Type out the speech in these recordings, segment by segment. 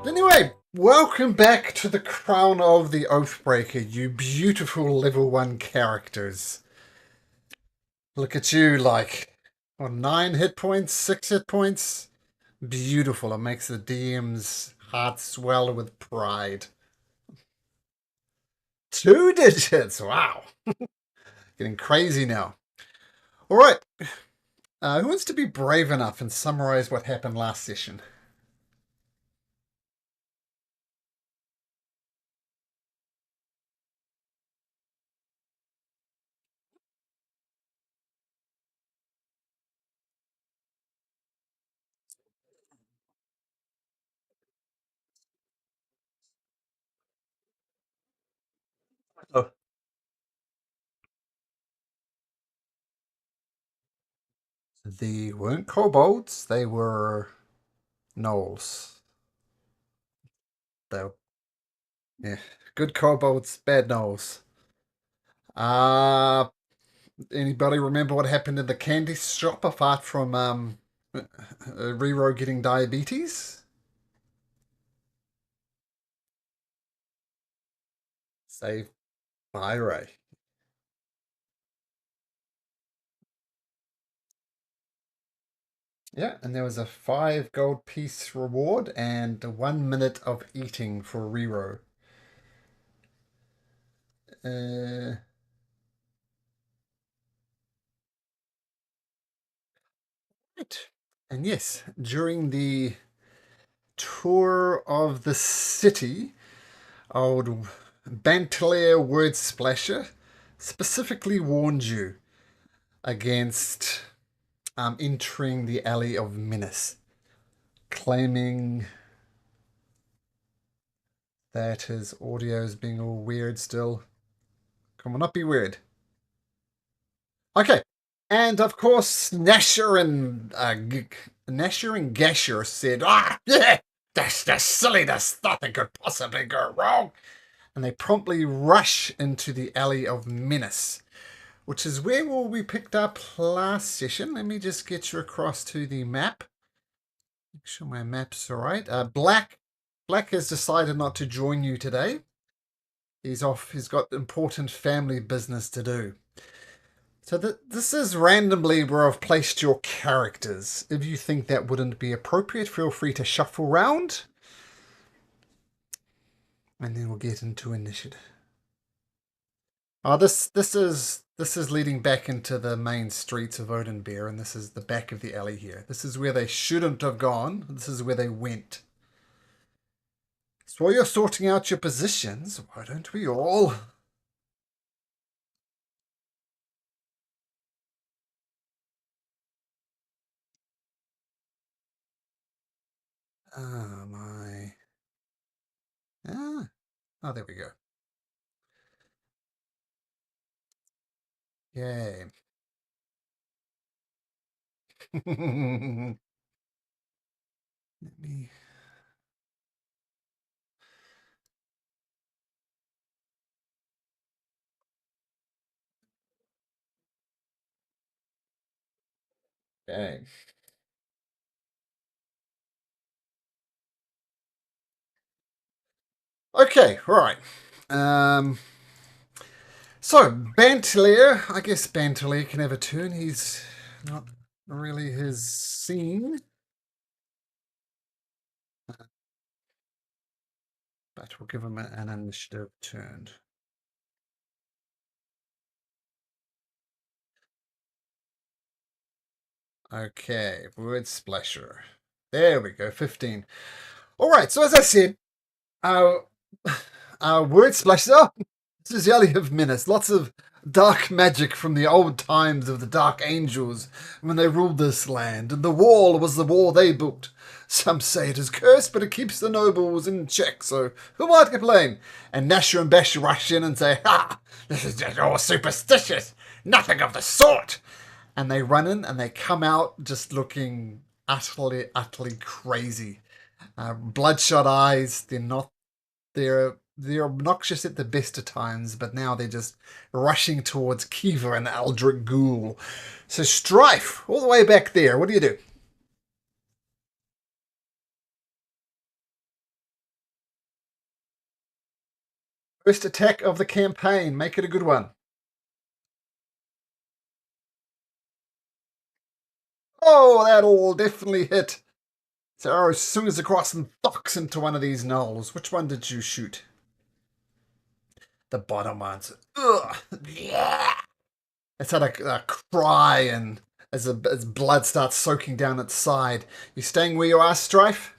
Anyway, welcome back to the crown of the Oathbreaker, you beautiful level 1 characters. Look at you, like, 9 hit points, 6 hit points. Beautiful. It makes the DM's heart swell with pride. 2 digits! Wow. Getting crazy now. Alright. Who wants to be brave enough and summarize what happened last session? Oh. They weren't kobolds, they were gnolls. They were, yeah, good kobolds, bad gnolls. Uh, Anybody remember what happened in the candy shop apart from Rero getting diabetes? Save by Ray. Yeah, and there was a 5 gold piece reward and 1 minute of eating for Rero. Uh, right. And yes, during the tour of the city, old Bantelier Word Splasher specifically warned you against entering the alley of Menace, claiming that his audio is being all weird still. Come on, not be weird. Okay, and of course Nasher and Gasher said, yeah, that's silly. There's nothing could possibly go wrong. And they promptly rush into the alley of Menace, which is where we picked up last session. Let me just get you across to the map. Make sure my map's all right. Black has decided not to join you today. He's off. He's got important family business to do. So this is randomly where I've placed your characters. If you think that wouldn't be appropriate, feel free to shuffle round. And then we'll get into initiative. Oh, this is leading back into the main streets of Odenbeer, and this is the back of the alley here. This is where they shouldn't have gone. This is where they went. So while you're sorting out your positions, why don't we all... Ah, my... Ah, oh, there we go. Yay. Let me... Okay. Okay, right. So, Bantelier, I guess Bantelier can have a turn. He's not really his scene. But we'll give him an initiative turn. Okay, Word Splasher. There we go, 15. All right, so as I said, our Word Splasher. Oh, this is the Alley of Menace. Lots of dark magic from the old times of the Dark Angels when they ruled this land. And the wall was the wall they built. Some say it is cursed, but it keeps the nobles in check, so who might complain? And Nasher and Bash rush in and say, ha! This is just all superstitious! Nothing of the sort! And they run in and they come out just looking utterly crazy. Bloodshot eyes. They're obnoxious at the best of times, but now they're just rushing towards Kiva and Aldrich Ghoul. So Strife, all the way back there. What do you do? First attack of the campaign. Make it a good one. Oh, that all definitely hit. So arrow swings across and thocks into one of these knolls. Which one did you shoot? The bottom ones. Ugh. Yeah. It's had a cry, and as blood starts soaking down its side. You staying where you are, Strife?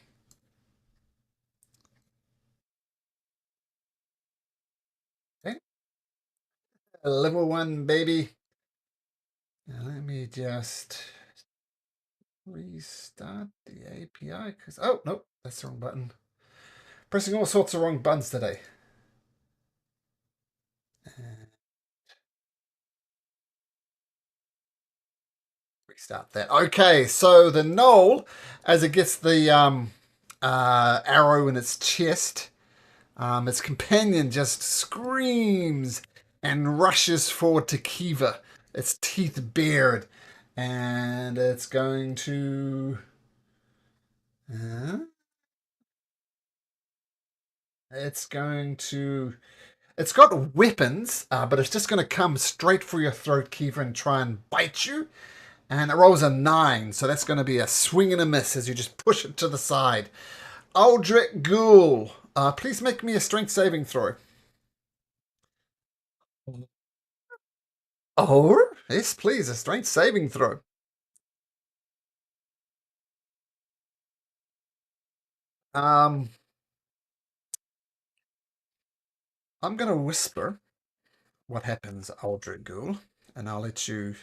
Okay. Level 1, baby. Now let me just restart the API. Oh, nope, that's the wrong button. Pressing all sorts of wrong buttons today. Restart that. Okay, so the knoll, as it gets the arrow in its chest, its companion just screams and rushes forward to Kiva, its teeth bared, and it's going to. Uh, it's going to. It's got weapons, but it's just going to come straight for your throat, Kiva, and try and bite you. And it rolls a 9, so that's going to be a swing and a miss as you just push it to the side. Aldrich Ghoul, please make me a strength saving throw. Oh, yes, please, a strength saving throw. Um, I'm going to whisper what happens, Aldrich Ghoul, and I'll let you.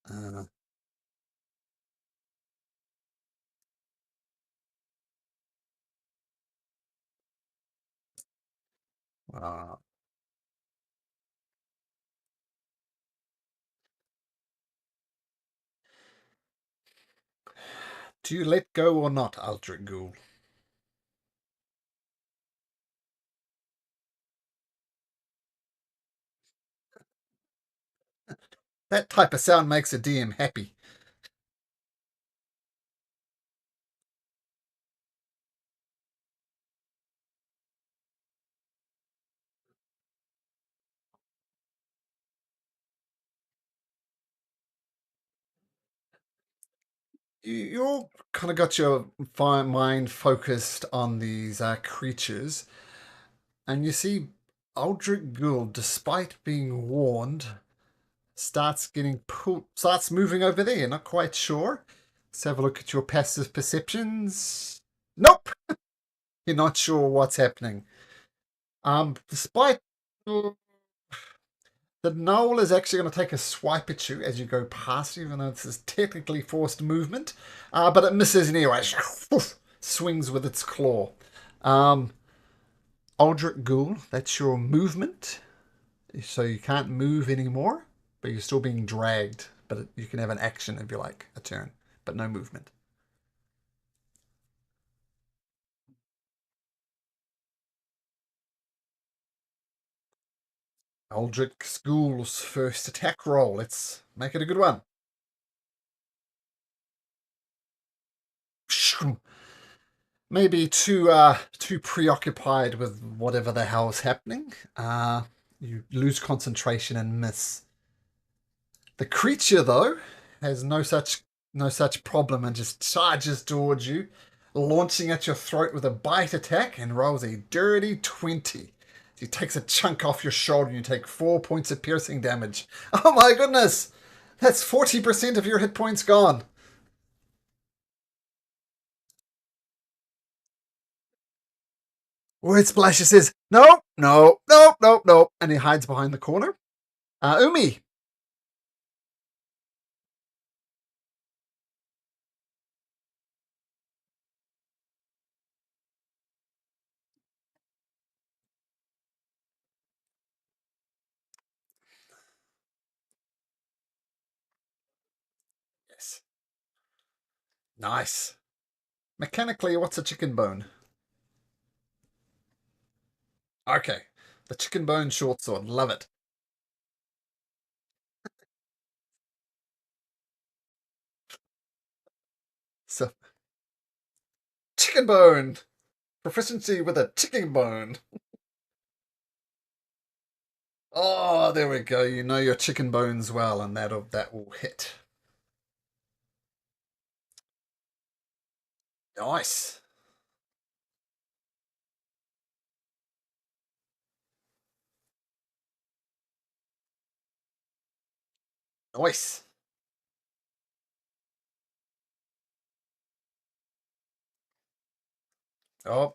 Uh, uh, do you let go or not, Aldrich Ghoul? That type of sound makes a DM happy. You all kind of got your mind focused on these creatures, and you see Aldrich Ghoul, despite being warned, starts moving over there. You're not quite sure. Let's have a look at your passive perceptions. Nope, you're not sure what's happening. Despite the knoll is actually going to take a swipe at you as you go past, even though this is technically forced movement. But it misses anyway. Swings with its claw. Um, Aldrich Ghoul, that's your movement. So you can't move anymore, but you're still being dragged. But you can have an action if you like, a turn, but no movement. Aldrich Ghoul's first attack roll. Let's make it a good one. Maybe too preoccupied with whatever the hell's happening. You lose concentration and miss. The creature though has no such problem and just charges towards you, launching at your throat with a bite attack and rolls a dirty 20. He takes a chunk off your shoulder and you take 4 points of piercing damage. Oh my goodness! That's 40% of your hit points gone. Word Splasher says, no, no, no, no, no. And he hides behind the corner. Umi. Yes. Nice. Mechanically, what's a chicken bone? Okay. The chicken bone short sword. Love it. So, chicken bone. Proficiency with a chicken bone. Oh, there we go. You know your chicken bones well, and that will hit. Nice. Nice. Oh,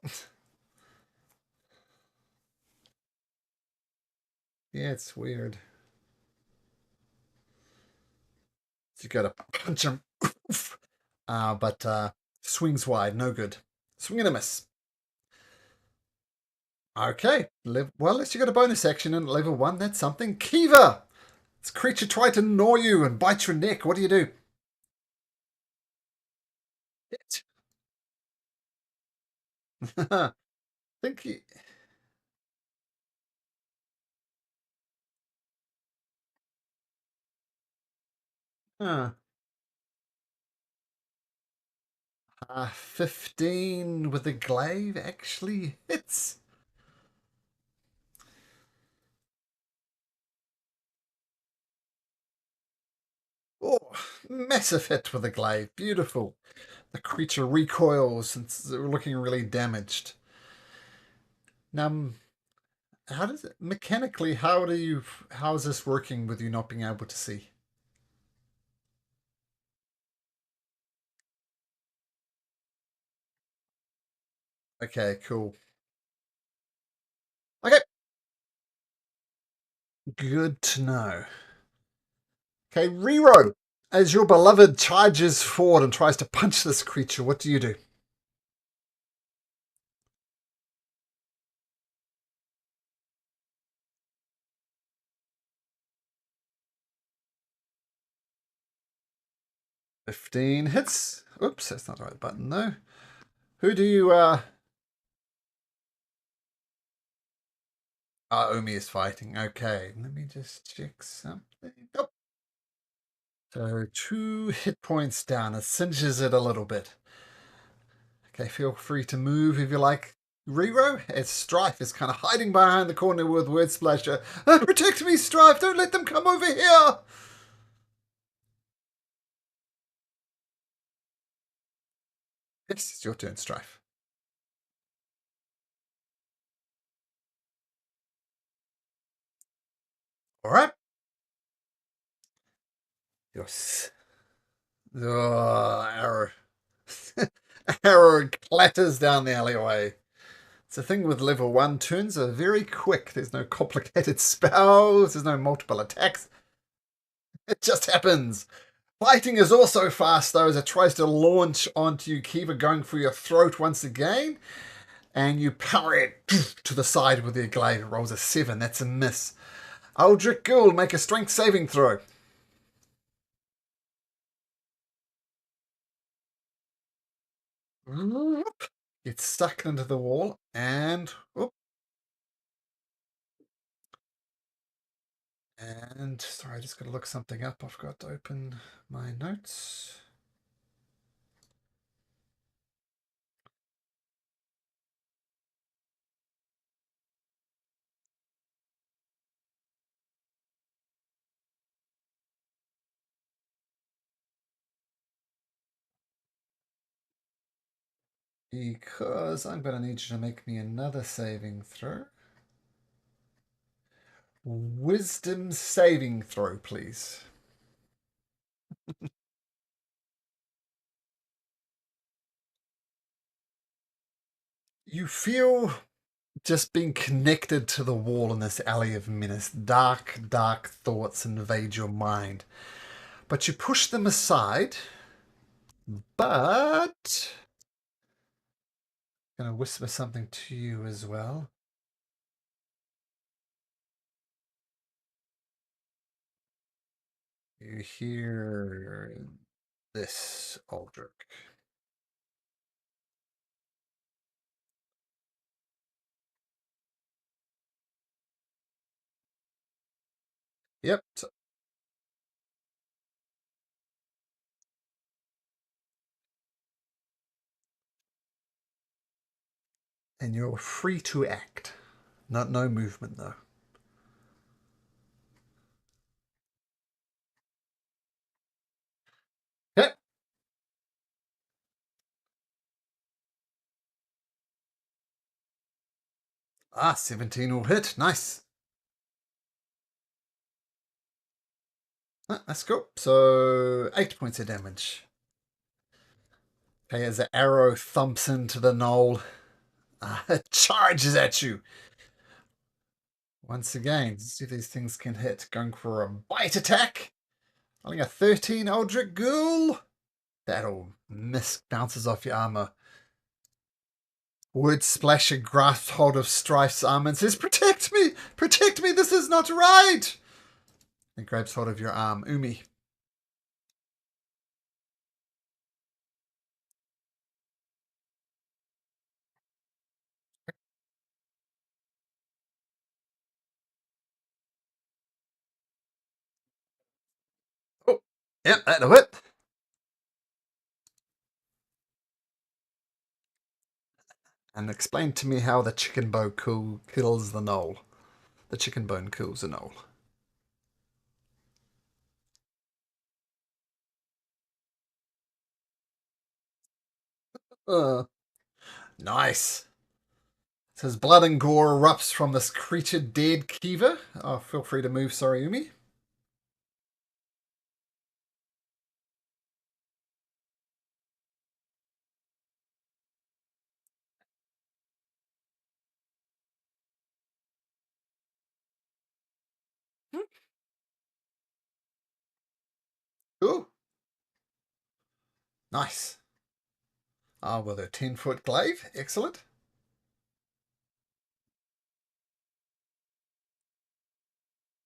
yeah, it's weird. You gotta punch him. But swings wide, no good. Swing and a miss. Okay. Well, at least you got a bonus action in level 1. That's something. Kiva! This creature tried to gnaw you and bite your neck. What do you do? Hit. I think you. Uh, 15 with a glaive actually hits. Oh, massive hit with a glaive. Beautiful. The creature recoils and it's looking really damaged. Now, how does it mechanically? How is this working with you not being able to see? Okay, cool. Okay, good to know. Okay, Rero. As your beloved charges forward and tries to punch this creature, what do you do? 15 hits. Oops, that's not the right button though. Who do you Omi is fighting. Okay, let me just check something. Oh, so 2 hit points down. It cinches it a little bit. Okay, feel free to move if you like. Rero, it's Strife is kind of hiding behind the corner with Word Splasher. Protect me, Strife! Don't let them come over here! Yes, it's your turn, Strife. All right. Yes. Oh, arrow. Arrow clatters down the alleyway. It's the thing with level 1. Turns are very quick. There's no complicated spells. There's no multiple attacks. It just happens. Fighting is also fast, though, as it tries to launch onto you, Kiva, going for your throat once again. And you parry it to the side with your glaive. It rolls a 7. That's a miss. Aldrich Gould, make a strength saving throw. Gets stuck into the wall and and sorry, I just got to look something up. I've got to open my notes. Because I'm going to need you to make me another saving throw. Wisdom saving throw, please. You feel just being connected to the wall in this alley of Menace. Dark, dark thoughts invade your mind. But you push them aside. But I'm going to whisper something to you as well. You hear this, Aldrich. Yep. And you're free to act. No movement though. Yep. 17 will hit. Nice. Let's go. So 8 points of damage. Okay, as the arrow thumps into the knoll, it charges at you. Once again, let's see if these things can hit. Going for a bite attack. Rolling a 13 Eldritch Ghoul. That'll miss, bounces off your armor. Word Splasher grasps hold of Strife's arm and says, "Protect me! Protect me! This is not right!" And grabs hold of your arm. Umi. Oh, yep, that'll hit. And explain to me how the chicken bone kills the knoll. The chicken bone kills the knoll. Uh, nice. It says blood and gore erupts from this creature dead Kiva. Oh, feel free to move, sorry, Umi. Cool. Nice. With a 10-foot glaive. Excellent.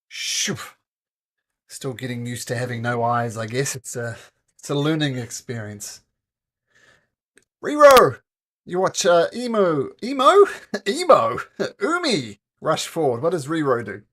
Shoo. Still getting used to having no eyes, I guess. It's a learning experience. Rero! You watch Emo, Umi rush forward. What does Rero do?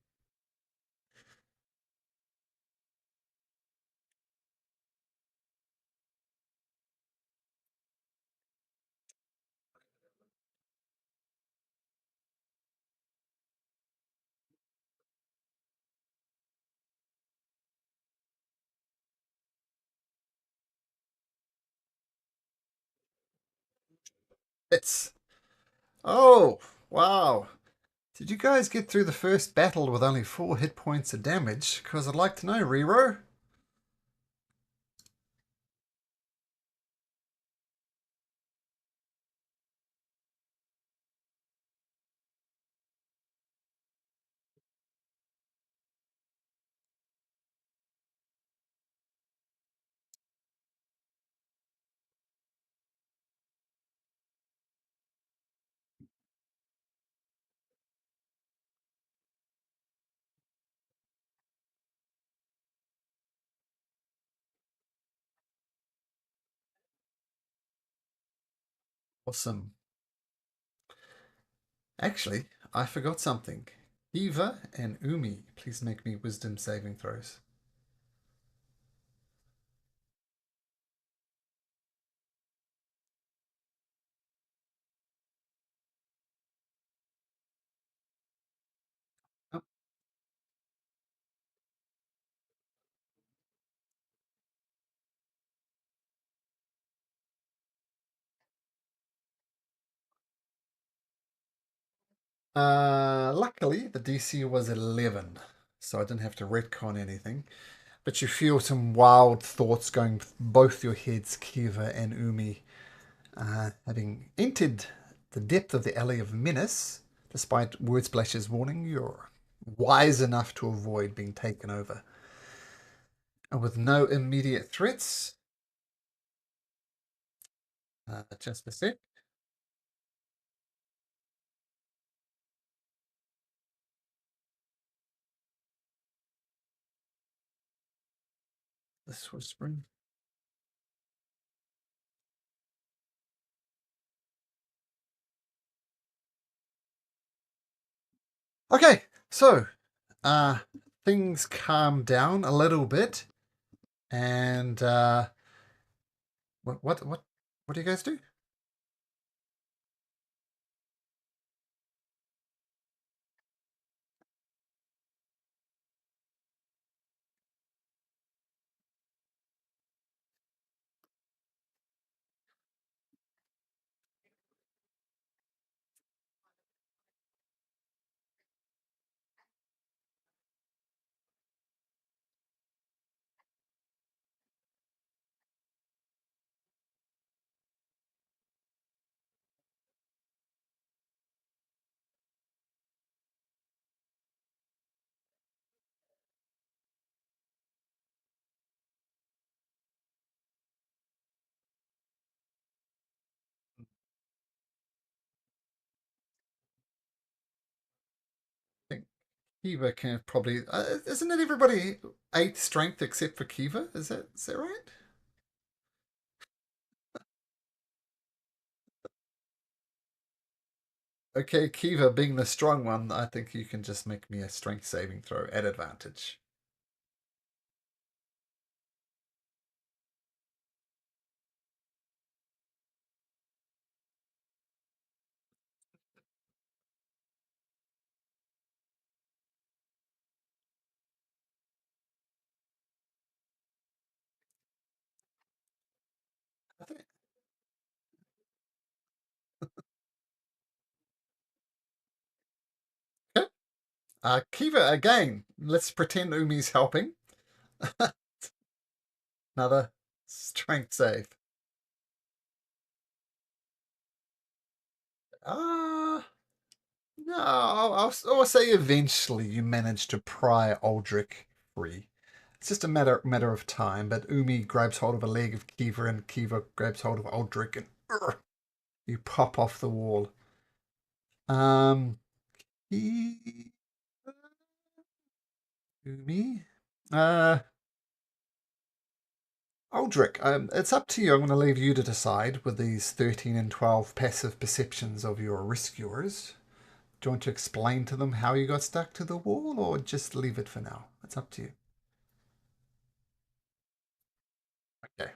It's oh wow! Did you guys get through the first battle with only 4 hit points of damage? Because I'd like to know, Rero. Awesome. Actually, I forgot something. Eva and Umi, please make me wisdom saving throws. Oh. Luckily, the DC was 11, so I didn't have to retcon anything. But you feel some wild thoughts going both your heads, Kiva and Umi. Having entered the depth of the Alley of Menace, despite Wordsplash's warning, you're wise enough to avoid being taken over. And with no immediate threats, just a sec. This whispering. Okay, so uh, things calm down a little bit. And what do you guys do? I think Kiva can probably isn't it everybody 8th strength except for Kiva? Is that right? Okay, Kiva being the strong one, I think you can just make me a strength saving throw at advantage. I think, okay. Kiva again. Let's pretend Umi's helping. Another strength save. Ah, no, I'll say eventually you manage to pry Aldrich free. It's just a matter of time, but Umi grabs hold of a leg of Kiva and Kiva grabs hold of Aldrich and you pop off the wall. He, Umi? Aldrich, it's up to you. I'm going to leave you to decide with these 13 and 12 passive perceptions of your rescuers. Do you want to explain to them how you got stuck to the wall or just leave it for now? It's up to you. Okay.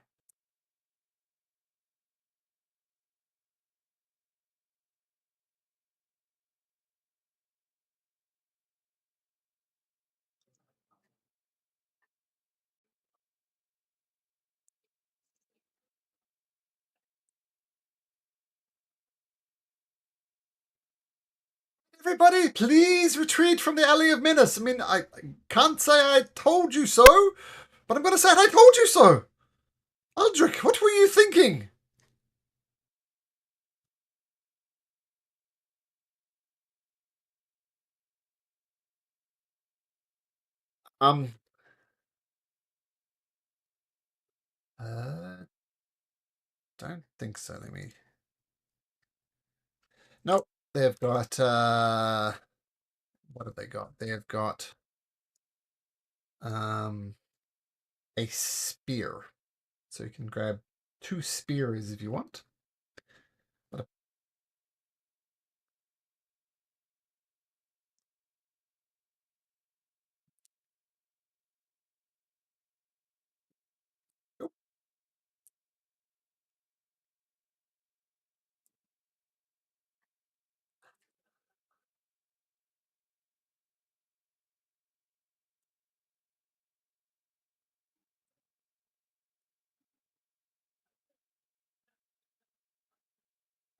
Everybody, please retreat from the Alley of Menace. I mean, I can't say I told you so, but I'm going to say I told you so. Aldrich, what were you thinking? Um, uh, don't think so. Let me. Nope. They've got, what have they got? They've got, um, a spear. So you can grab 2 spears if you want. But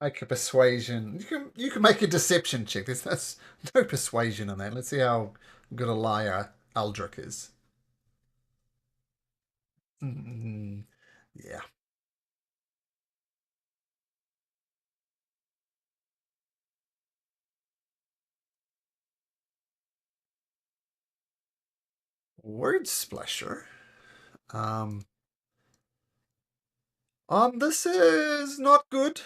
make a persuasion. You can make a deception check. There's no persuasion in that. Let's see how good a liar Aldrich is. Mm, yeah. Word splasher. Um, this is not good.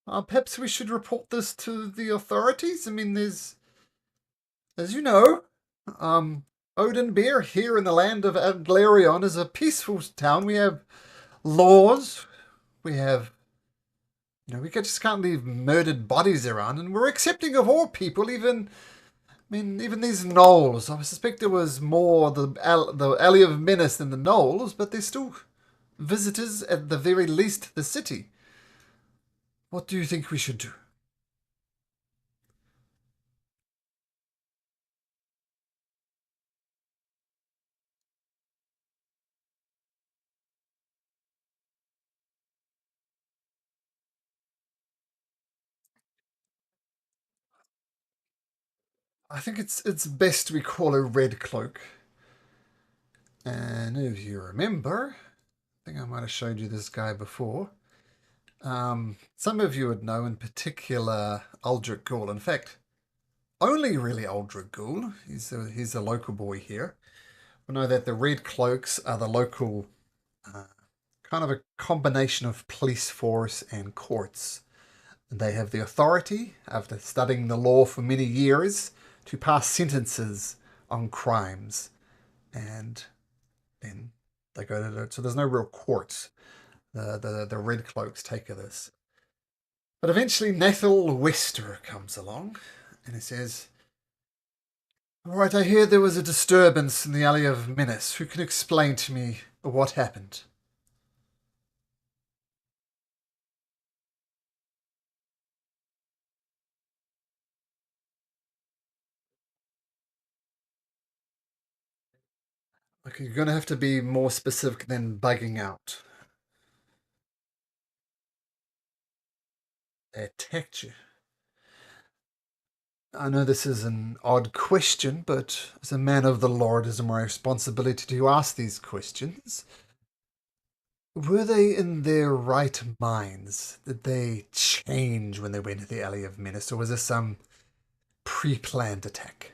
Perhaps we should report this to the authorities. I mean, as you know, um, Odin Beer here in the land of Aglarion is a peaceful town. We have laws. We have, we just can't leave murdered bodies around, and we're accepting of all people, even I mean, even these gnolls, I suspect it was more the Alley of Menace than the gnolls, but they're still visitors at the very least the city. What do you think we should do? I think it's best we call a red cloak. And if you remember, I think I might have showed you this guy before. Some of you would know, in particular, Aldrich Ghoul. In fact, only really Aldrich Ghoul. He's a local boy here. We know that the red cloaks are the local uh, kind of a combination of police force and courts. They have the authority, after studying the law for many years, to pass sentences on crimes. And then they go to so there's no real courts. The Red Cloaks take of this. But eventually Nathal Wester comes along and he says, "All right, I hear there was a disturbance in the Alley of Menace. Who can explain to me what happened?" Okay, you're going to have to be more specific than bugging out. They attacked you. I know this is an odd question, but as a man of the Lord, it is my responsibility to ask these questions. Were they in their right minds? Did they change when they went to the Alley of Menace, or was this some pre-planned attack?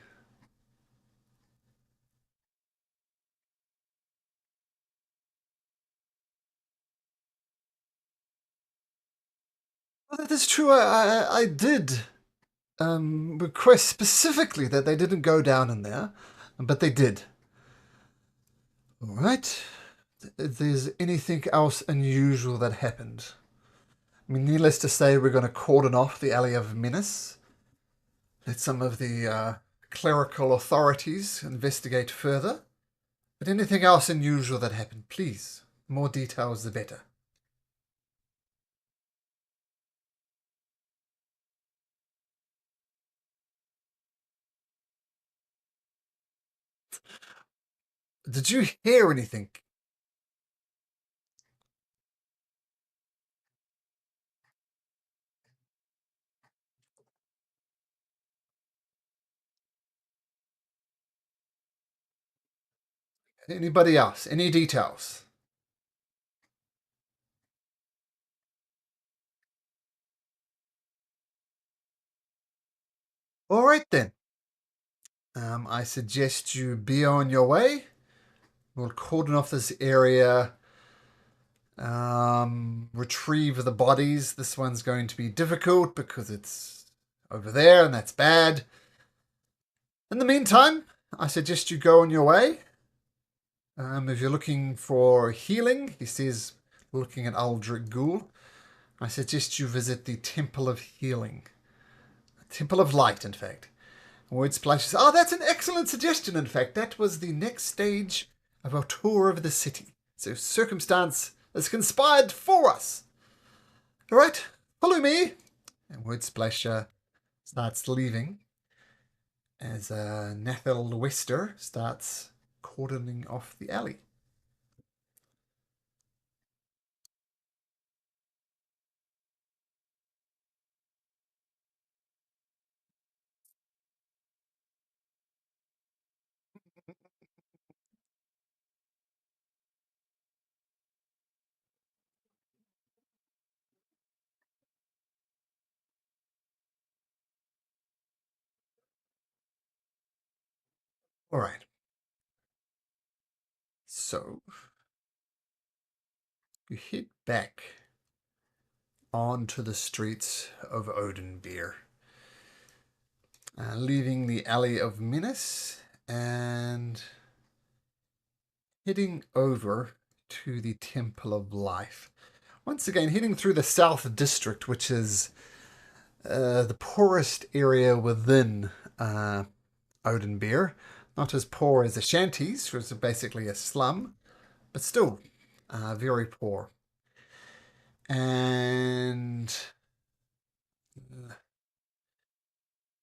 Well, that is true. I did request specifically that they didn't go down in there, but they did. All right. If there's anything else unusual that happened, I mean, needless to say, we're going to cordon off the Alley of Menace. Let some of the clerical authorities investigate further. But anything else unusual that happened, please. More details, the better. Did you hear anything? Anybody else? Any details? All right then. I suggest you be on your way. We'll cordon off this area. Retrieve the bodies. This one's going to be difficult because it's over there and that's bad. In the meantime, I suggest you go on your way. If you're looking for healing, he says, looking at Aldrich Ghoul, I suggest you visit the Temple of Healing. Temple of Light, in fact. Word splashes. Oh, that's an excellent suggestion, in fact. That was the next stage of our tour of the city. So circumstance has conspired for us. All right, follow me. And Word Splasher starts leaving as Nathal Wester starts cordoning off the alley. All right. So you head back onto the streets of Odenbeer, leaving the Alley of Menace and heading over to the Temple of Life. Once again, heading through the South District, which is the poorest area within Oathbreaker. Not as poor as the shanties, which is basically a slum, but still very poor. And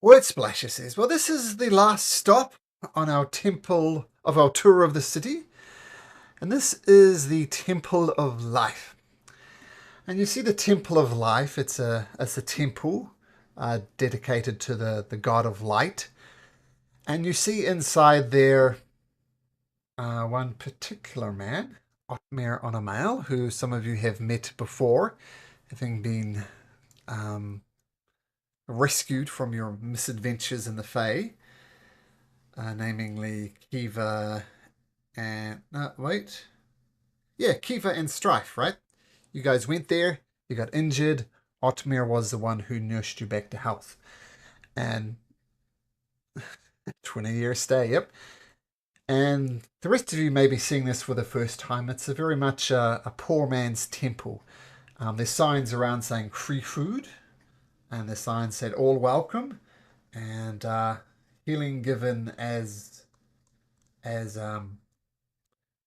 Word Splasher says, well, this is the last stop on our tour of the city. And this is the Temple of Life. And you see the Temple of Life, it's a temple dedicated to the god of light. And you see inside there one particular man, Oathbreaker on a male, who some of you have met before, having been rescued from your misadventures in the Fae, namely Kiva and... No, wait. Yeah, Kiva and Strife, right? You guys went there, you got injured. Oathbreaker was the one who nursed you back to health. And 20-year stay, yep. And the rest of you may be seeing this for the first time. It's very much a poor man's temple. There's signs around saying free food, and the sign said all welcome, and healing given as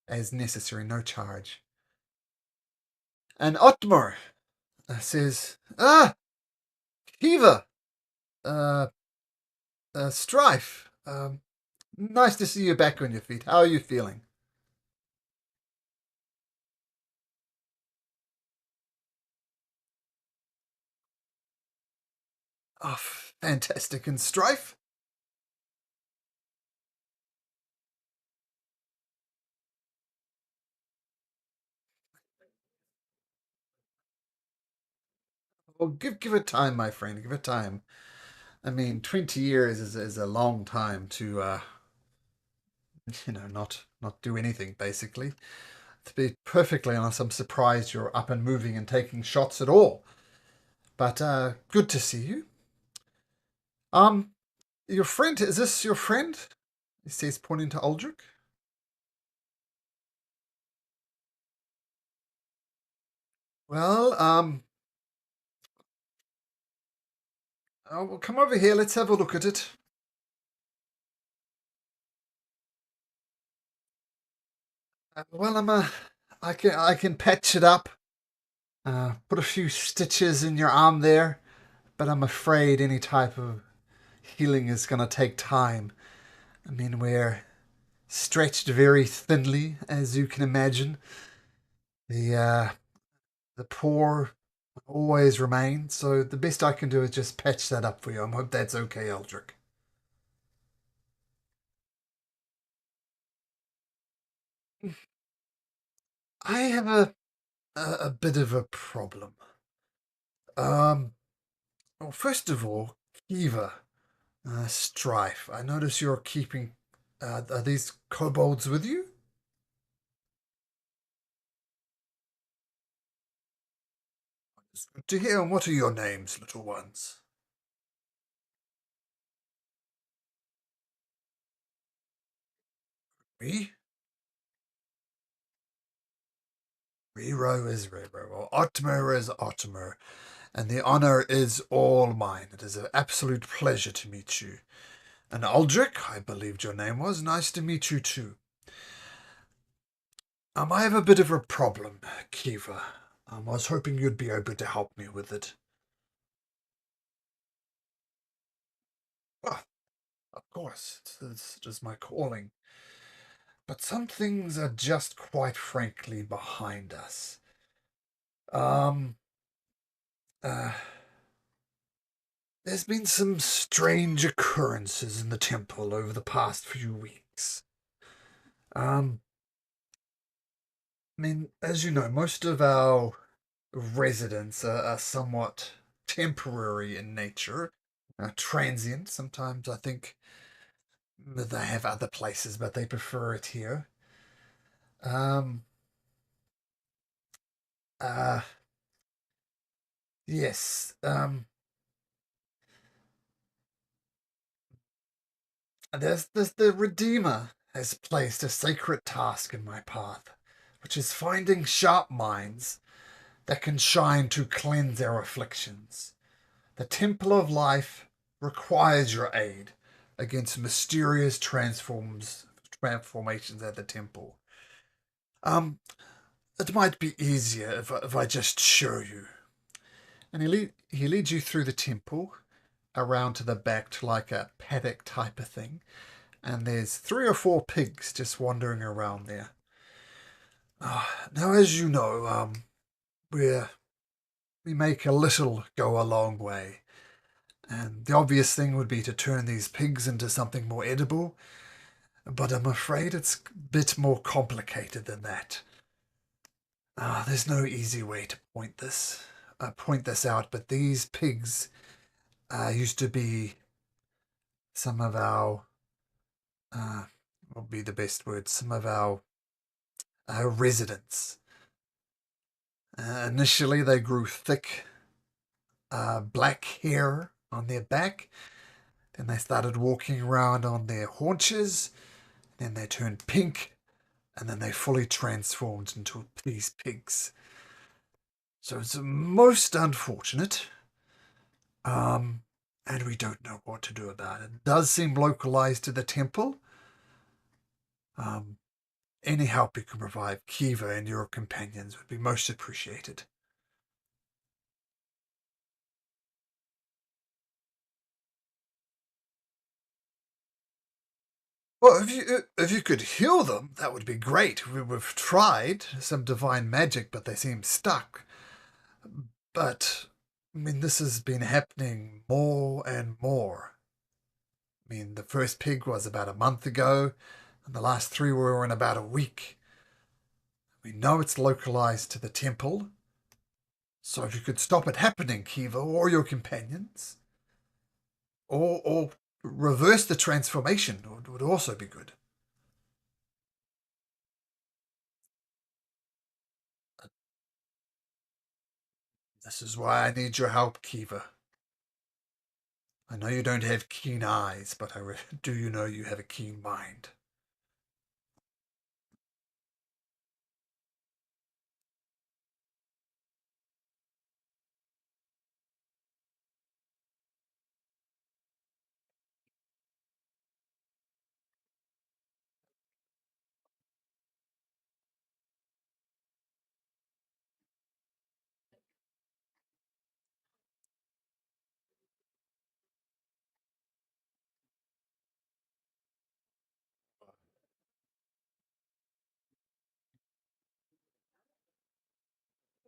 necessary, no charge. And Oathbreaker says, Kiva, Strife, nice to see you back on your feet. How are you feeling? Oh, fantastic. And Strife? Well, give it time, my friend. Give it time. I mean, 20 years is a long time to, not do anything, basically. To be perfectly honest, I'm surprised you're up and moving and taking shots at all. But good to see you. Your friend, is this your friend? He says, pointing to Aldrich. Well, well, come over here. Let's have a look at it. Well, I can patch it up. Put a few stitches in your arm there, but I'm afraid any type of healing is going to take time. I mean, we're stretched very thinly, as you can imagine. The poor always remain, so the best I can do is just patch that up for you. I hope that's okay, Eldrick. I have a bit of a problem. Well, first of all, Kiva, Strife. I notice you're keeping. Are these kobolds with you? It's good to hear. And what are your names, little ones? Me? Rero is Rero. Well, Otmer is Otmer. And the honor is all mine. It is an absolute pleasure to meet you. And Aldrich, I believed your name was. Nice to meet you too. I have a bit of a problem, Kiva. I was hoping you'd be able to help me with it. Oh, of course, it's just my calling. But some things are just quite frankly behind us. Um, uh, there's been some strange occurrences in the temple over the past few weeks. Um, I mean, as you know, most of our residents are somewhat temporary in nature, transient. Sometimes I think they have other places, but they prefer it here. Um, uh, yes. There's the Redeemer has placed a sacred task in my path, which is finding sharp minds that can shine to cleanse our afflictions. The Temple of Life requires your aid. against mysterious transformations at the temple. Um, it might be easier if I just show you. And he leads you through the temple, around to the back to like a paddock type of thing. And there's 3 or 4 pigs just wandering around there. Now, as you know, we we make a little go a long way. And the obvious thing would be to turn these pigs into something more edible, but I'm afraid it's a bit more complicated than that. There's no easy way to point this out, but these pigs used to be some of our, uh, what would be the best word, some of our residents. Initially, they grew thick black hair on their back. Then they started walking around on their haunches. Then they turned pink. And then they fully transformed into these pigs. So it's most unfortunate. And we don't know what to do about it. It does seem localized to the temple. Any help you can provide Kiva and your companions would be most appreciated. Well, if you could heal them, that would be great. We've tried some divine magic, but they seem stuck. But I mean, this has been happening more and more. I mean, the first pig was about a month ago, and the last 3 were in about a week. We know it's localized to the temple, so if you could stop it happening, Kiva, or your companions, or reverse the transformation would also be good. This is why I need your help, Kiva. I know you don't have keen eyes, but do you know you have a keen mind?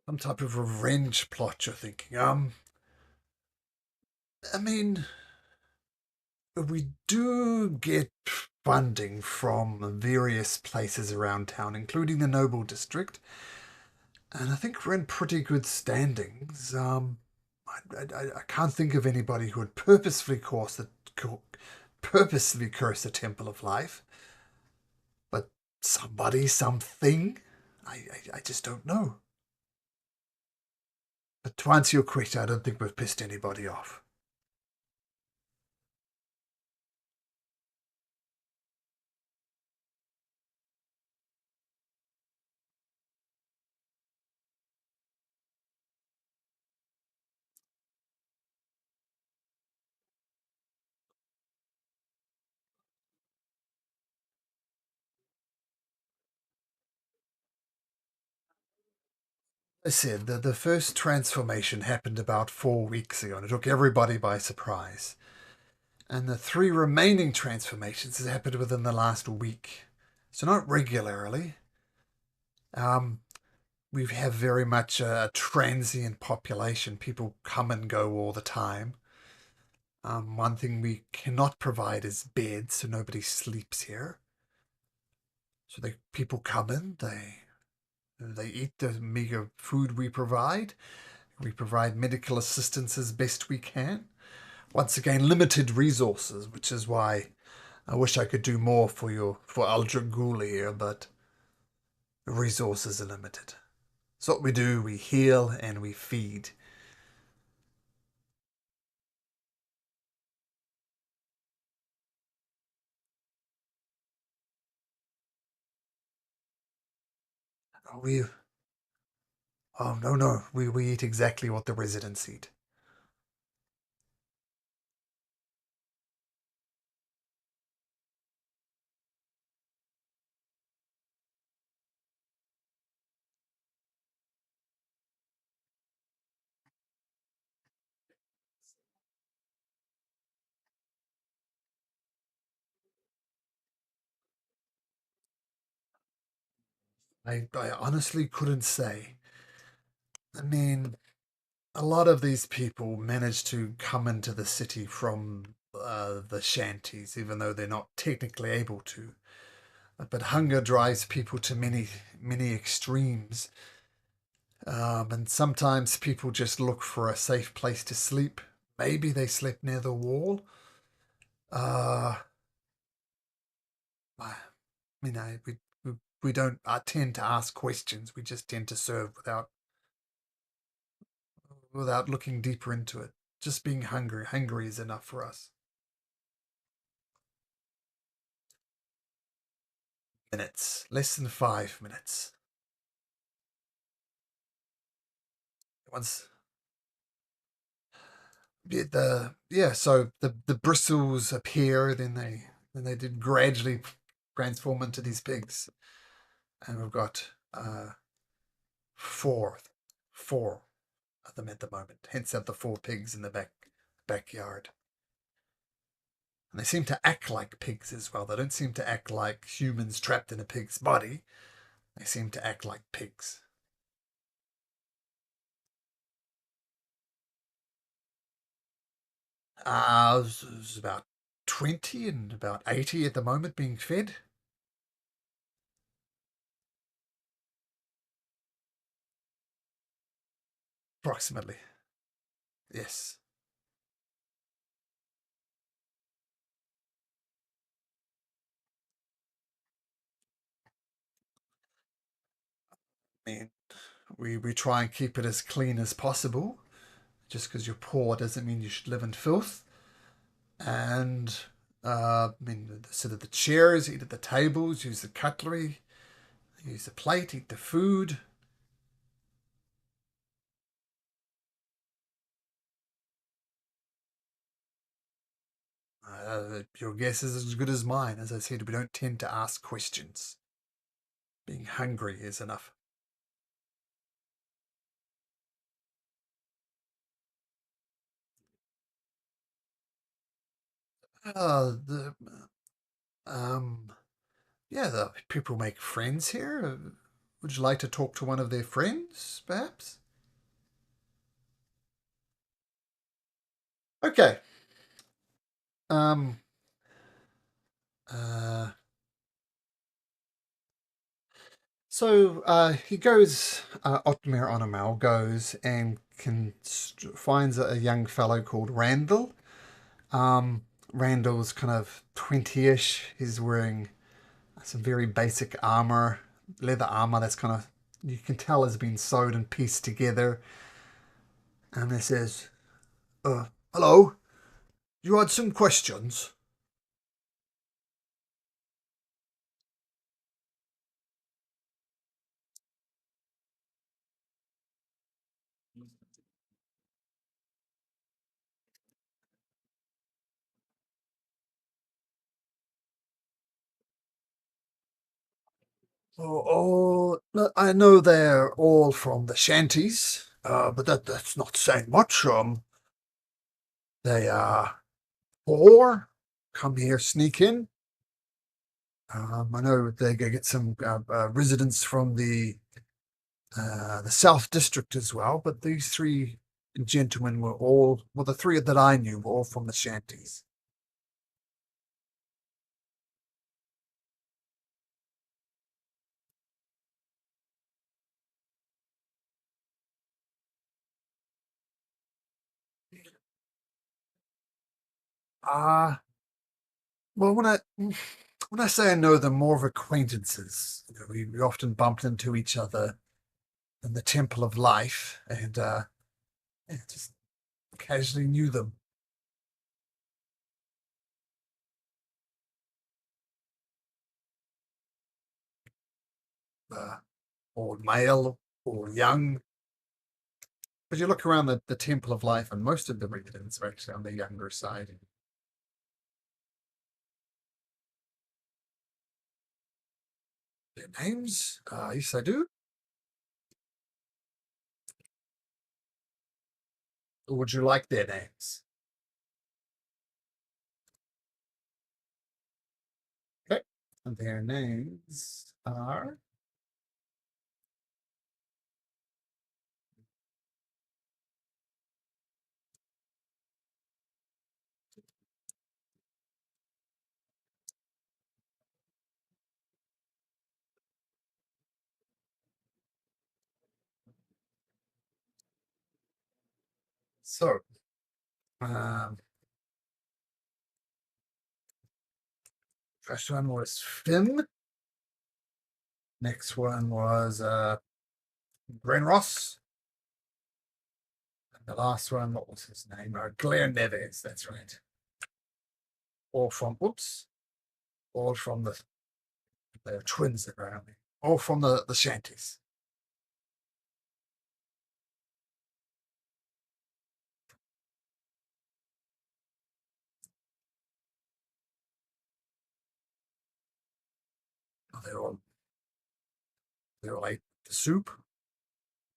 Some type of revenge plot, you're thinking. I mean, we do get funding from various places around town, including the Noble District, and I think we're in pretty good standings. I can't think of anybody who would purposefully curse the Temple of Life, but somebody, something, I just don't know. But to answer your question, I don't think we've pissed anybody off. I said that the first transformation happened about 4 weeks ago, and it took everybody by surprise. And the 3 remaining transformations has happened within the last week. So not regularly. Um, we have very much a transient population. People come and go all the time. One thing we cannot provide is beds, so nobody sleeps here. So people come in, they eat the meager food we provide. We provide medical assistance as best we can. Once again, limited resources, which is why I wish I could do more for Aldra Ghul here, but the resources are limited. So what we do, we heal and we feed. We Oh no, we eat exactly what the residents eat. I honestly couldn't say. I mean, a lot of these people manage to come into the city from the shanties, even though they're not technically able to. But hunger drives people to many extremes. And sometimes people just look for a safe place to sleep. Maybe they slept near the wall. Uh, I mean, we don't tend to ask questions. We just tend to serve without looking deeper into it. Just being hungry is enough for us. Minutes, less than 5 minutes. Once so the bristles appear, then they did gradually transform into these pigs, and we've got four four of them at the moment. Hence, have the four pigs in the backyard. And they seem to act like pigs as well. They don't seem to act like humans trapped in a pig's body. They seem to act like pigs. There's about 20 and about 80 at the moment being fed, approximately. Yes. I mean, we try and keep it as clean as possible. Just because you're poor doesn't mean you should live in filth. And I mean, sit at the chairs, eat at the tables, use the cutlery, use the plate, eat the food. Your guess is as good as mine. As I said, we don't tend to ask questions. Being hungry is enough. The um, yeah, the people make friends here. Would you like to talk to one of their friends, perhaps? Okay. Um. Uh. He goes. Otmar Onomal goes and finds a young fellow called Randall. Um. Randall's kind of 20-ish. He's wearing some very basic armor, leather armor that's kind of, you can tell has been sewed and pieced together. And he says, hello, you had some questions? No, I know they're all from the shanties, but that's not saying much. They are poor, come here, sneak in. I know they get some residents from the South District as well, but these three gentlemen were all, well, the three that I knew were all from the shanties. Ah, well, when I say I know them, more of acquaintances. We often bumped into each other in the Temple of Life, and yeah, just casually knew them. Uh, or male or young. But you look around the Temple of Life, and most of the residents are actually on the younger side. Their names? Yes, I do. Or would you like their names? Okay. And their names are So, um, first one was Finn. Next one was Brenross. And the last one, what was his name? Claire Neves, that's right. All from, oops, all from they're twins apparently. All from the shanties. Oh, they all ate the soup,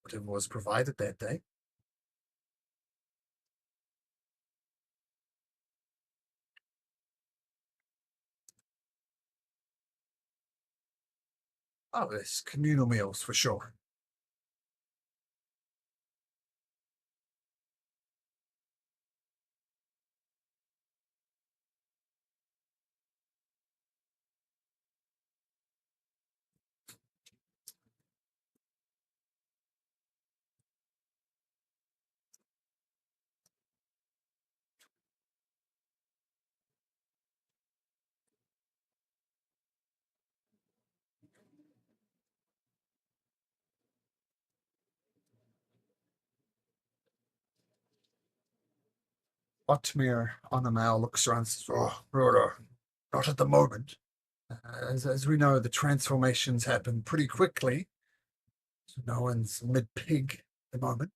whatever was provided that day. Oh, there's communal meals for sure. Otmir on the mail looks around and says, oh, brother, not at the moment. As we know, the transformations happen pretty quickly. So no one's mid-pig at the moment.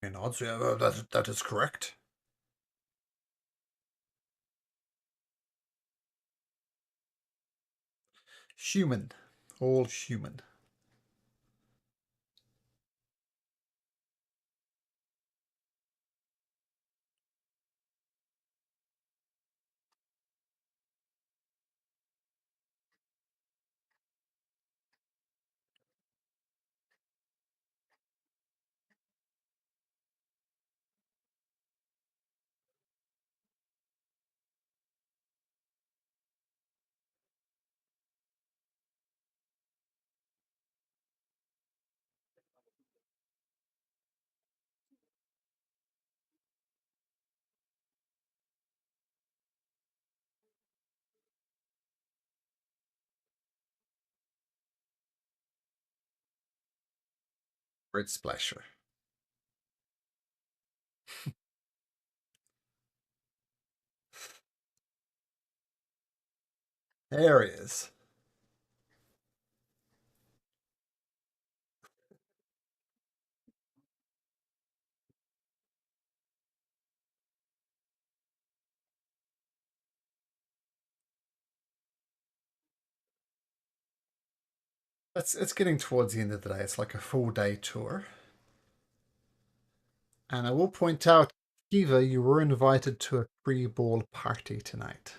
And odds, yeah, that is correct. Human. All human. Red splasher. There he is. It's getting towards the end of the day. It's like a full day tour. And I will point out, Kiva, you were invited to a pre-ball party tonight.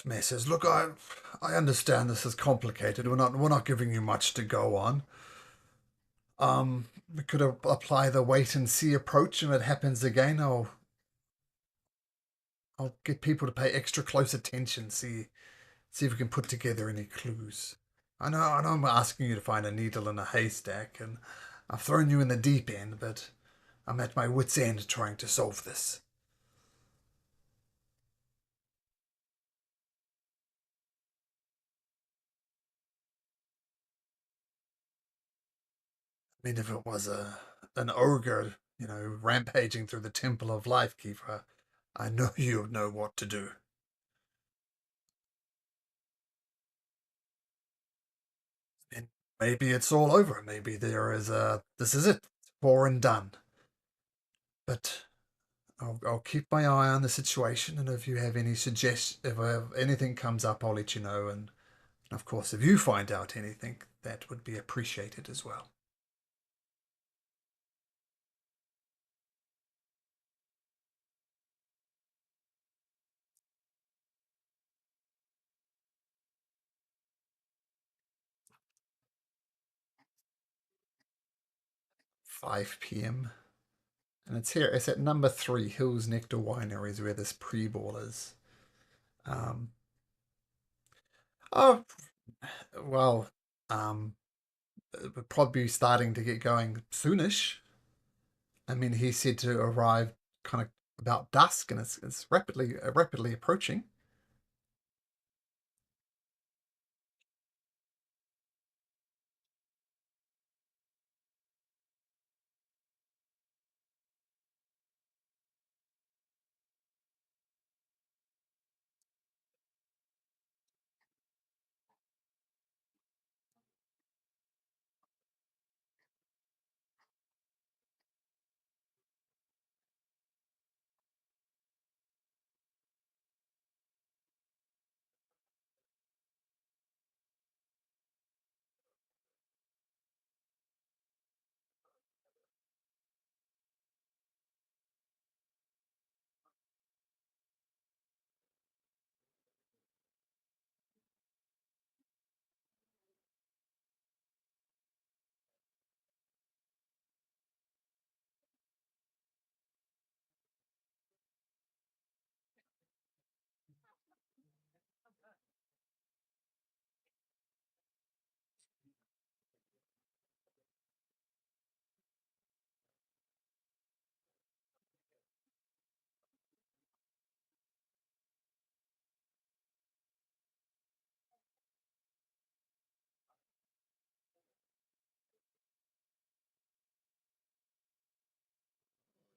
Mayor says, "Look, I understand this is complicated. We're not giving you much to go on. We could apply the wait and see approach, and if it happens again, I'll get people to pay extra close attention. See if we can put together any clues. I know I'm asking you to find a needle in a haystack, and I've thrown you in the deep end, but I'm at my wit's end trying to solve this. I mean, if it was an ogre, rampaging through the temple of life, Kiefer, I know you'd know what to do. And maybe it's all over. Maybe this is it, war and done. But I'll keep my eye on the situation, and if you have any if anything comes up, I'll let you know. And of course, if you find out anything, that would be appreciated as well. 5 p.m. And it's here. It's at number 3, Hills Nectar Wineries, where this pre-ball is. Um, oh, well, um, it would probably be starting to get going soonish. I mean, he said to arrive kind of about dusk, and it's rapidly approaching.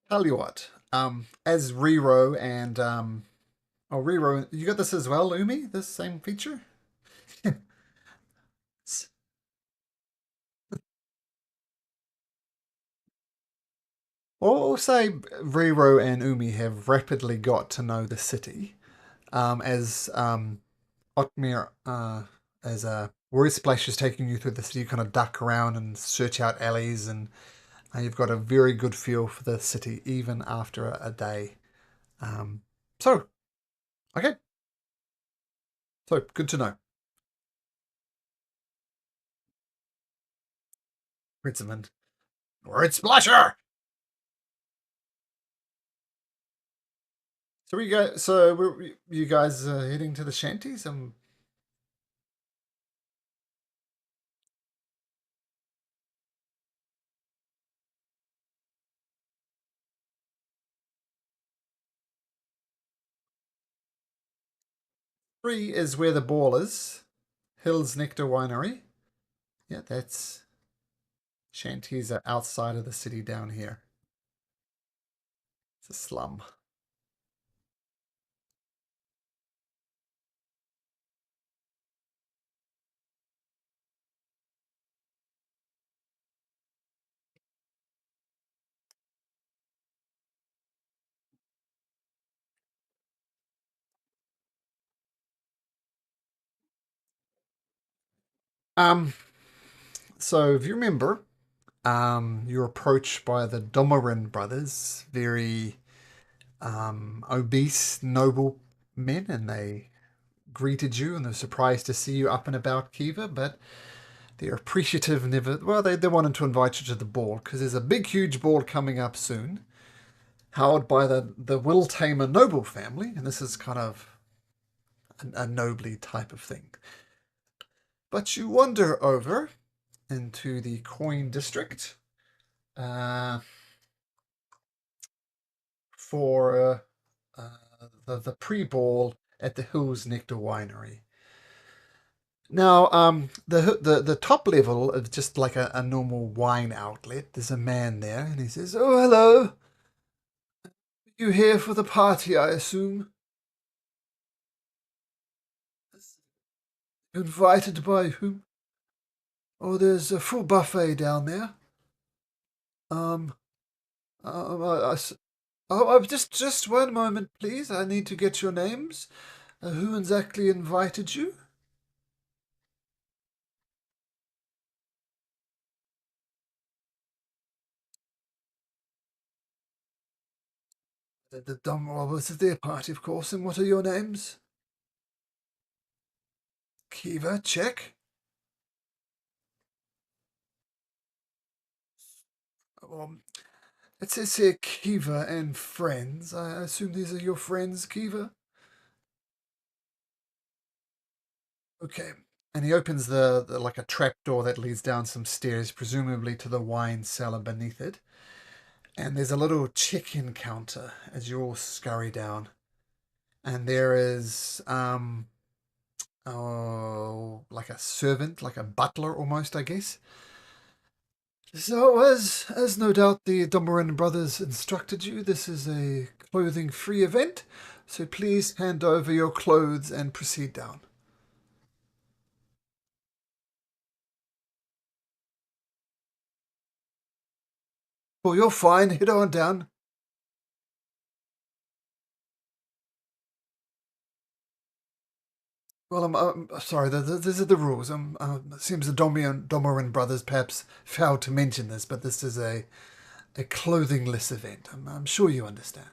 Tell you what, as Rero and Rero, you got this as well, Umi. This same feature. Or say Rero and Umi have rapidly got to know the city, as Otmir, as Word Splash is taking you through the city. You kind of duck around and search out alleys, and you've got a very good feel for the city even after a day. Um, so, okay, so good to know. Ritzaman. Word Splasher! So we go. So you guys heading to the shanties? 3 is where the ball is. Hills Nectar Winery. Yeah, that's shanties are outside of the city down here. It's a slum. Um, so if you remember, you're approached by the Domarin brothers, very obese, noble men, and they greeted you and they're surprised to see you up and about, Kiva, but they're appreciative never. Well, they wanted to invite you to the ball because there's a big, huge ball coming up soon, held by the Will Tamer noble family, and this is kind of a nobly type of thing. But you wander over into the coin district uh, for the pre-ball at the Hills Nectar Winery. Now, the top level of just like a normal wine outlet, there's a man there, and he says, "Oh, hello. You here for the party, I assume? Invited by whom? Oh, there's a full buffet down there. Um, I, just one moment, please. I need to get your names. Who exactly invited you? The dumb robbers of their party, of course. And what are your names? Kiva, check. Um, it says here Kiva and friends. I assume these are your friends, Kiva? Okay. And he opens the like a trap door that leads down some stairs, presumably to the wine cellar beneath it. And there's a little check-in counter as you all scurry down. And there is oh, like a servant, like a butler almost, I guess. So, as no doubt the Domoran brothers instructed you, this is a clothing-free event. So please hand over your clothes and proceed down. Well, you're fine. Head on down. Well, I'm sorry. These are the rules. It seems the Domoran brothers perhaps failed to mention this, but this is a clothingless event. I'm sure you understand.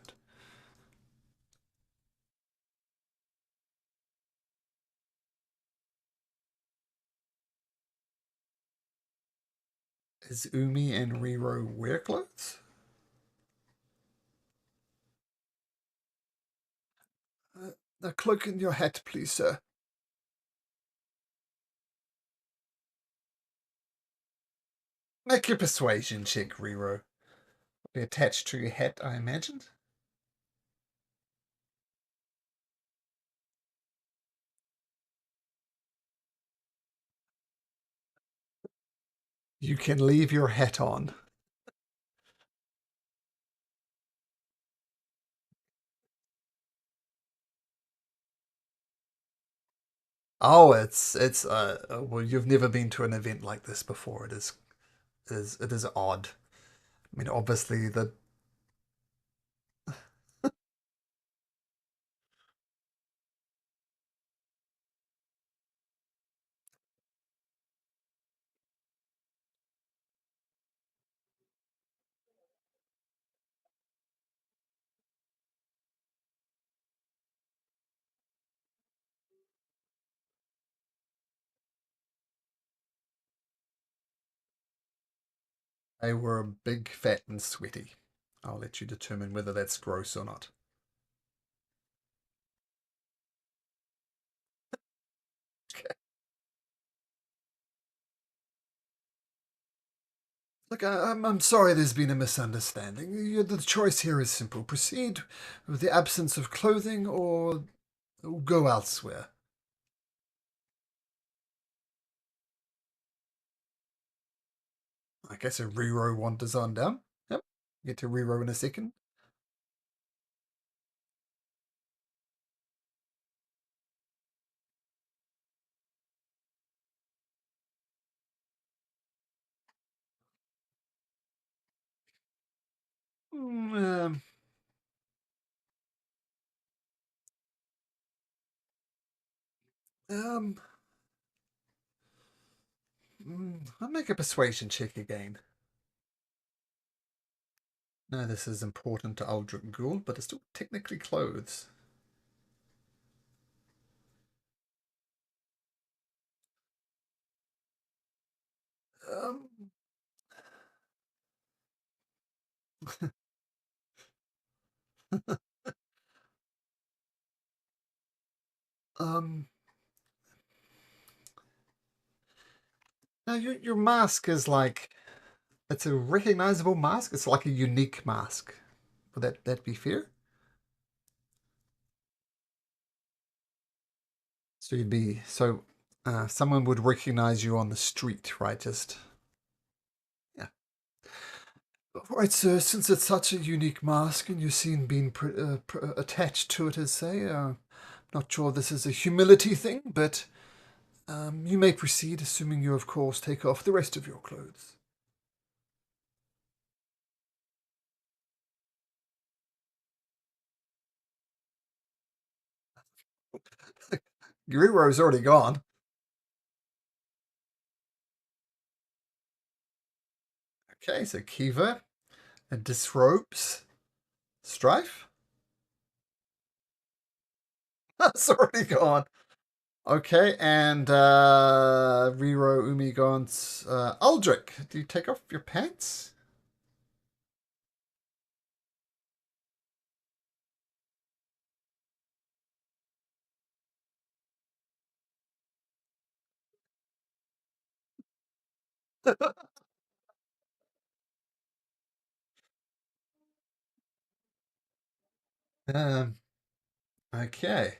Is Umi and Riro wear clothes? The cloak and your hat, please, sir. Make your persuasion check, Riro. Be attached to your hat, I imagine. You can leave your hat on. Oh, it's well, you've never been to an event like this before. It is odd. I mean, obviously they were big, fat, and sweaty. I'll let you determine whether that's gross or not. Look, I'm sorry there's been a misunderstanding. The choice here is simple. Proceed with the absence of clothing or go elsewhere. I guess a Rero wanders on down. Yep. Get to Rero in a second. Mm, um, I'll make a persuasion check again. No, this is important to Aldrich Gould, but it's still technically clothes. Um, um, now your mask is like it's a recognizable mask. It's like a unique mask. Would that be fair? So you'd be so someone would recognize you on the street, right? Just yeah. Right, sir. Since it's such a unique mask and you're seen being attached to it, as say, not sure this is a humility thing, but you may proceed, assuming you, of course, take off the rest of your clothes. Guerrero's already gone. Okay, so Kiva disrobes Strife. That's already gone. Okay, and Riro Umigaunt's Aldrich. Do you take off your pants? um, okay.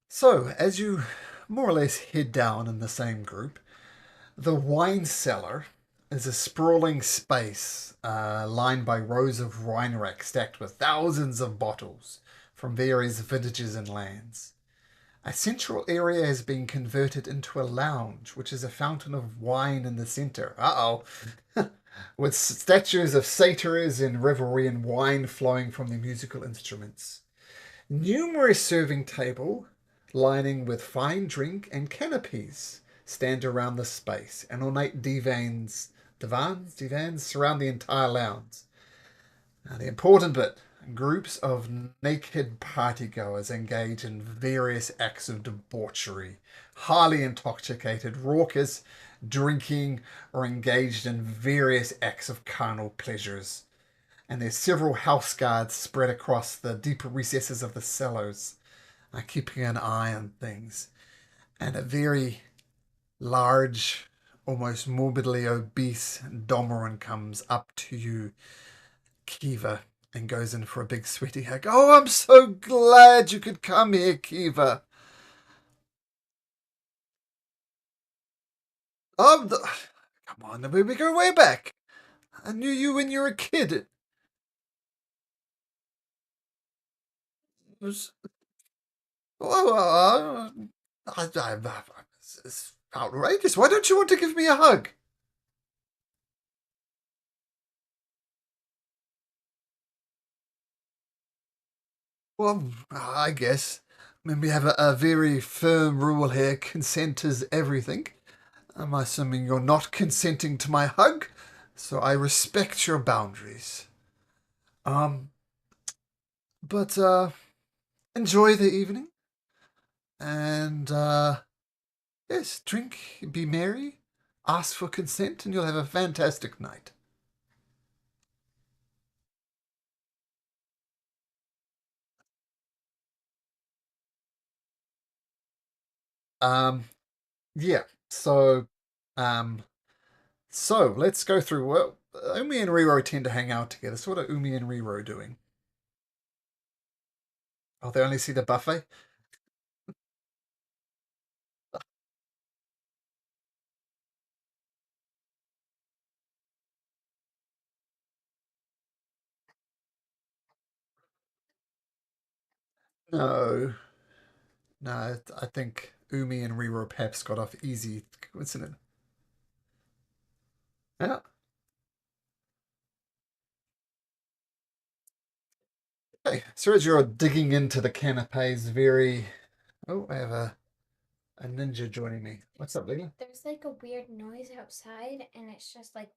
So, as you more or less head down in the same group, the wine cellar is a sprawling space lined by rows of wine racks stacked with thousands of bottles from various vintages and lands. A central area has been converted into a lounge, which is a fountain of wine in the center. Uh oh. With statues of satyrs in revelry and wine flowing from their musical instruments. Numerous serving table lining with fine drink and canopies stand around the space, and ornate divans surround the entire lounge. Now, the important bit: groups of naked partygoers engage in various acts of debauchery, highly intoxicated, raucous, drinking, or engaged in various acts of carnal pleasures. And there's several house guards spread across the deeper recesses of the cellars, keeping an eye on things. And a very large, almost morbidly obese Domoran comes up to you, Kiva, and goes in for a big sweaty hug. Oh, I'm so glad you could come here, Kiva. Um, the, come on, we go way back. I knew you when you were a kid. It was, oh, it's outrageous. Why don't you want to give me a hug? Well, I guess. I mean, we have a very firm rule here: consent is everything. I'm assuming you're not consenting to my hug, so I respect your boundaries. Um, but enjoy the evening, and yes, drink, be merry, ask for consent, and you'll have a fantastic night. Um, yeah. So, um, let's go through. Well, Umi and Riro tend to hang out together. So, what are Umi and Riro doing? Oh, they only see the buffet. No, no. I think Umi and Riro perhaps got off easy. Coincident. Yeah. Okay. So as you're digging into the canapes, very. Oh, I have a ninja joining me. What's up, Lena? There's like a weird noise outside, and it's just like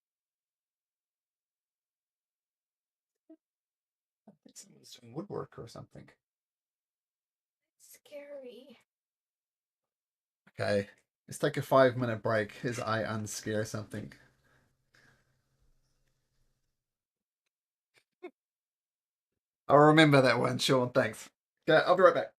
I think someone's doing woodwork or something. scary. Okay. Let's take a 5-minute break as I unscare something. I'll remember that one, Sean. Thanks. Okay, I'll be right back.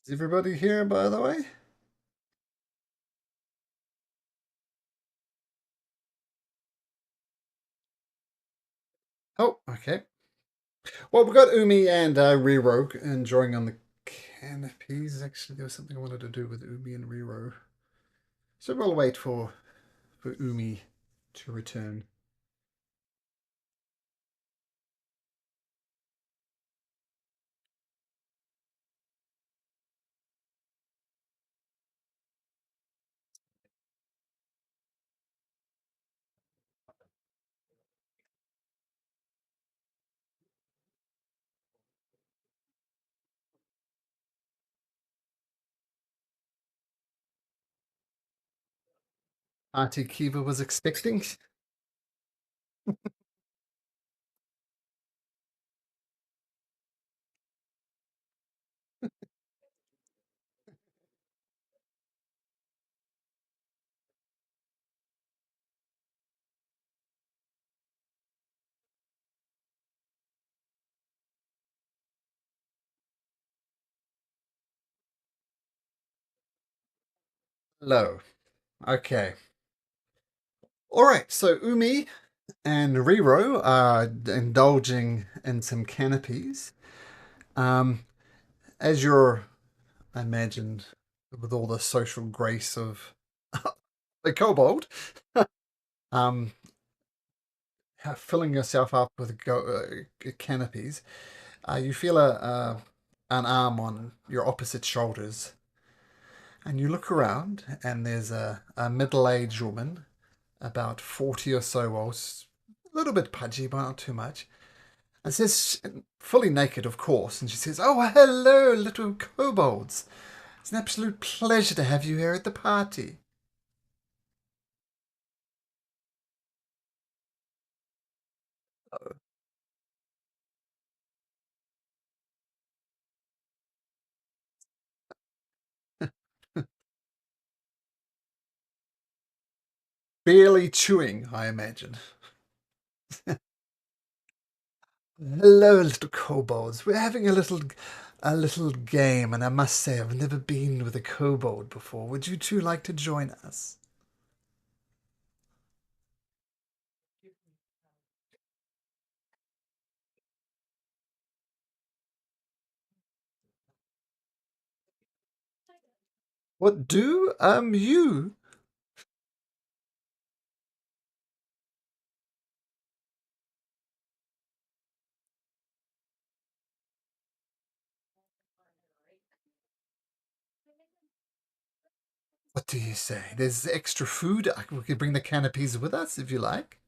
Is everybody here, by the way? Oh, okay. Well, we've got Umi and Riro enjoying on the canopies. Actually, there was something I wanted to do with Umi and Riro. So we'll wait for Umi to return. Auntie Kiva was expecting. Low. Okay. All right. So Umi and Riro are indulging in some canopies. Um, as you're, I imagine, with all the social grace of the kobold, um, filling yourself up with canopies, you feel an arm on your opposite shoulders, and you look around, and there's a middle-aged woman, about 40 or so, old, a little bit pudgy, but not too much. And says, fully naked, of course, and she says, "Oh, hello, little kobolds. It's an absolute pleasure to have you here at the party." Barely chewing, I imagine. "Hello, little kobolds. We're having a little game, and I must say I've never been with a kobold before. Would you two like to join us?" "What do you?" "What do you say? There's extra food. We could bring the canopies with us if you like."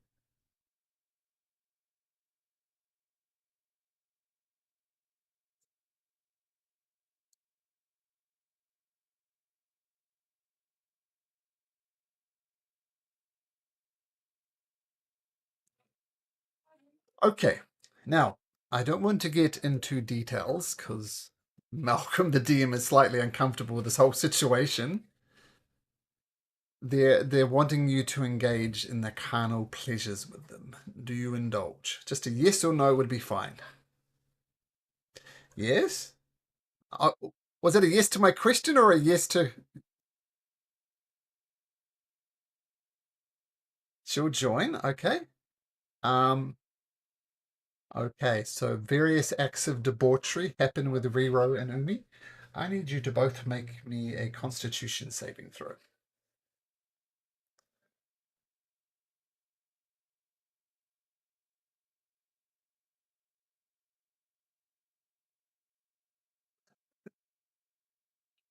Okay. Now, I don't want to get into details because Malcolm the DM is slightly uncomfortable with this whole situation. They're wanting you to engage in the carnal pleasures with them. Do you indulge? Just a yes or no would be fine. Yes? Uh, was it a yes to my question or a yes to she'll join? Okay. Um okay, so various acts of debauchery happen with Riro and Umi. I need you to both make me a constitution saving throw.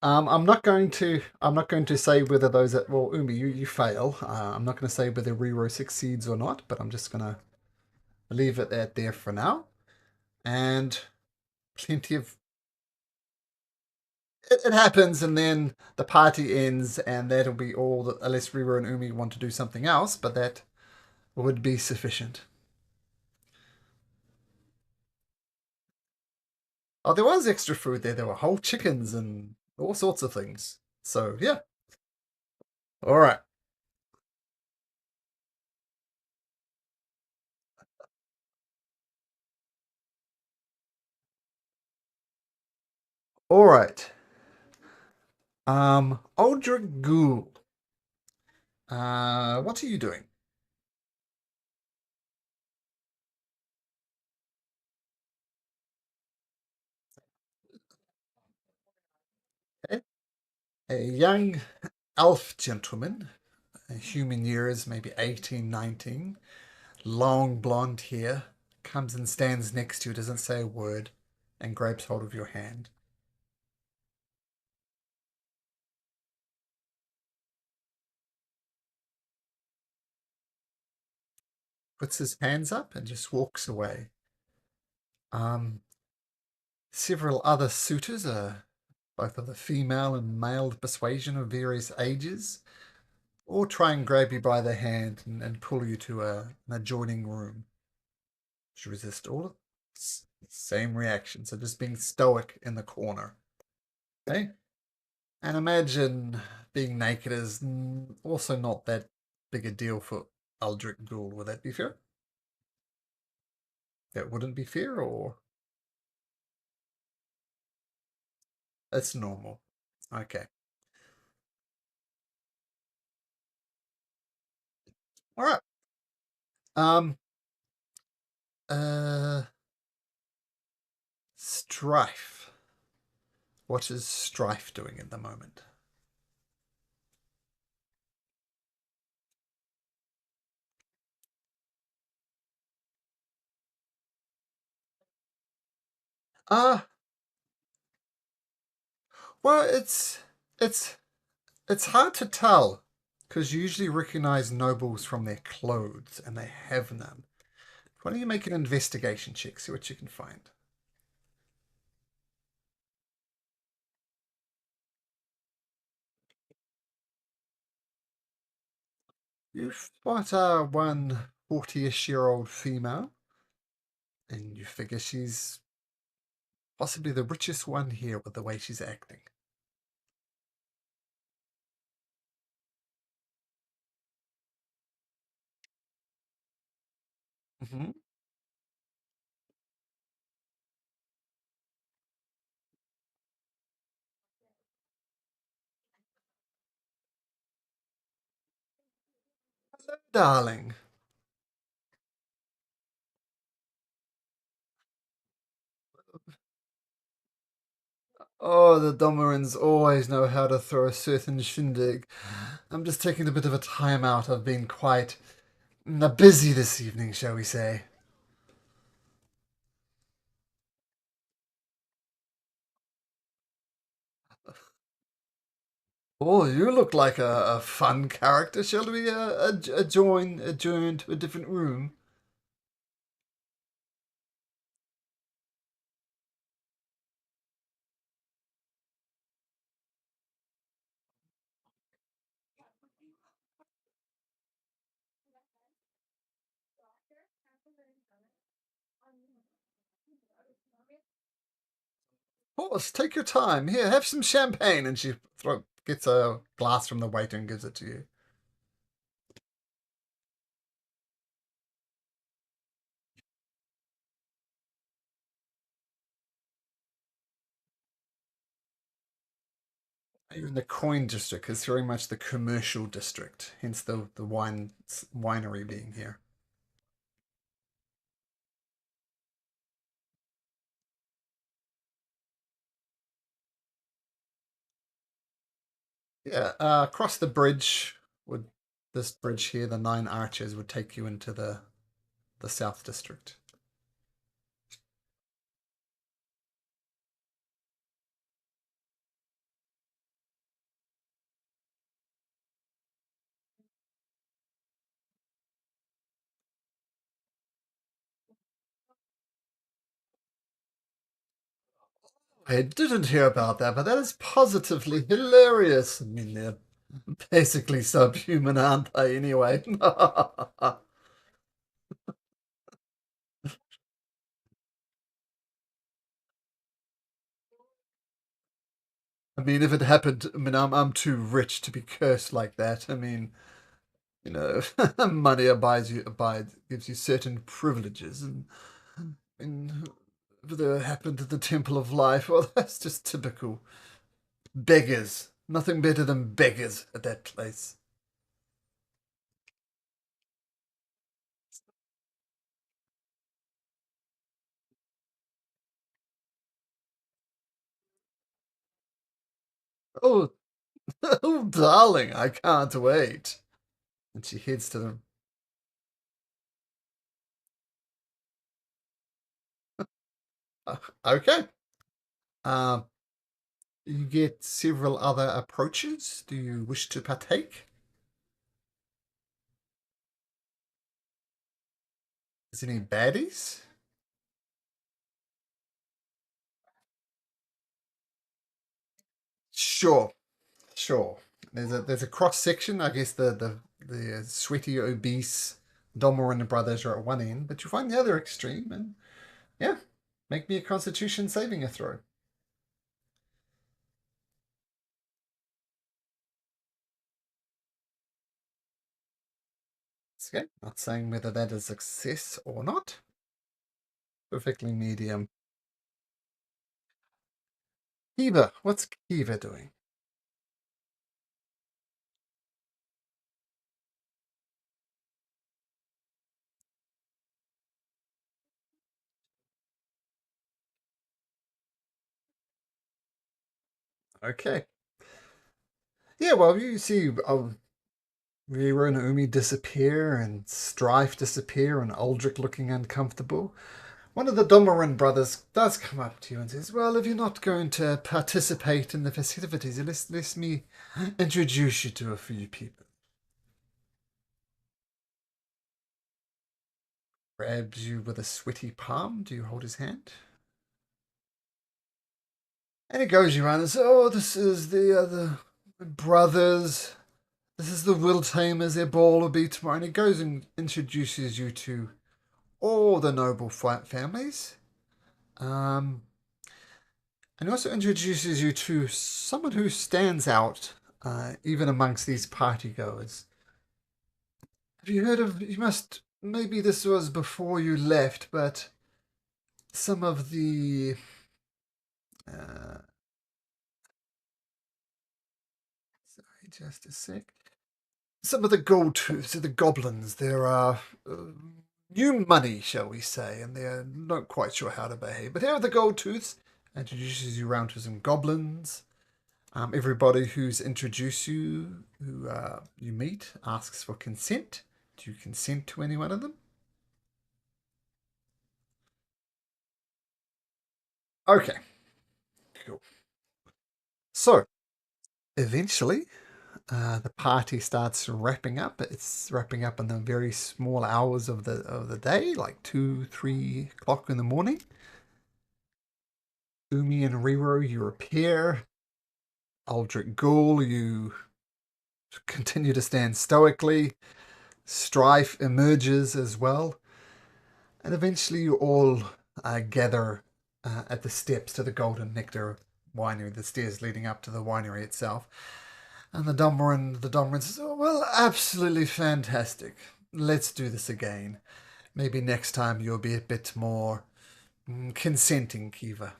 I'm not going to say whether those that well, Umi, you fail. I'm not going to say whether Riro succeeds or not, but I'm just going to leave it at there for now. And plenty of it happens, and then the party ends, and that'll be all. That, unless Riro and Umi want to do something else, but that would be sufficient. Oh, there was extra food there. There were whole chickens and all sorts of things. So yeah, all right, all right. Aldrich Ghoul. What are you doing? Okay. A young elf gentleman, human years, maybe 18, 19, long blonde hair, comes and stands next to you, doesn't say a word, and grabs hold of your hand. Puts his hands up and just walks away. Um, Several other suitors are both of the female and male persuasion of various ages, or try and grab you by the hand and pull you to an adjoining room. Should resist all same reaction. So just being stoic in the corner. Okay? And imagine being naked is also not that big a deal for Aldrich Ghoul. Would that be fair? That wouldn't be fair, or it's normal. Okay. All right. Um. Uh. Strife. What is Strife doing at the moment? Uh well, it's it's hard to tell because you usually recognize nobles from their clothes, and they have none. Why don't you make an investigation check? See what you can find. You spot one 40-ish-year-old female, and you figure she's possibly the richest one here with the way she's acting. Mm-hmm. Darling. Oh, the Domarins always know how to throw a certain shindig. I'm just taking a bit of a time out. I've been quite busy this evening, shall we say. Oh, you look like a fun character. Shall we adjourn to a different room? Of course, take your time. Here, have some champagne. And she gets a glass from the waiter and gives it to you. You're in the coin district. It's very much the commercial district, hence the winery being here. Yeah, across the bridge would this bridge here, the Nine Arches, would take you into the South District. I didn't hear about that, but that is positively hilarious. I mean, they're basically subhuman, aren't they? Anyway. I mean, if it happened, I mean, I'm too rich to be cursed like that. I mean, you know, money abides gives you certain privileges, and if it happened at the Temple of Life, well, that's just typical beggars. Nothing better than beggars at that place. Oh, oh, darling, I can't wait. And she heads to them. Okay. Um, you get several other approaches. Do you wish to partake? Is any baddies? Sure, sure. There's a cross section. I guess the sweaty, obese Domoran brothers are at one end, but you find the other extreme, and yeah, make me a Constitution saving a throw. Okay, not saying whether that is success or not. Perfectly medium. Kiva, what's Kiva doing? Okay. Yeah, well, you see Riro and Umi disappear and Strife disappear and Aldrich looking uncomfortable. One of the Domoran brothers does come up to you and says, well, if you're not going to participate in the festivities, let me introduce you to a few people. Grabs you with a sweaty palm. Do you hold his hand? And he goes you around and says, oh, this is the other brothers. This is the Will Tamers. Their ball will be tomorrow. And he goes and introduces you to all the noble families. Um, and he also introduces you to someone who stands out even amongst these partygoers. Have you heard of, you must, maybe this was before you left, but some of the, uh, sorry, just a sec. Some of the gold tooths, the goblins, there are new money, shall we say, and they're not quite sure how to behave. But here are the gold tooths. Introduces you around to some goblins. Everybody who's introduced you, who you meet, asks for consent. Do you consent to any one of them? Okay, cool. So, eventually, the party starts wrapping up. It's wrapping up in the very small hours of the day, like 2, 3 o'clock in the morning. Umi and Riro, you appear. Aldrich Ghoul, you continue to stand stoically. Strife emerges as well. And eventually you all gather at the steps to the Golden Nectar winery, the stairs leading up to the winery itself. And the Domoran says, oh, well, absolutely fantastic. Let's do this again. Maybe next time you'll be a bit more consenting, Kiva.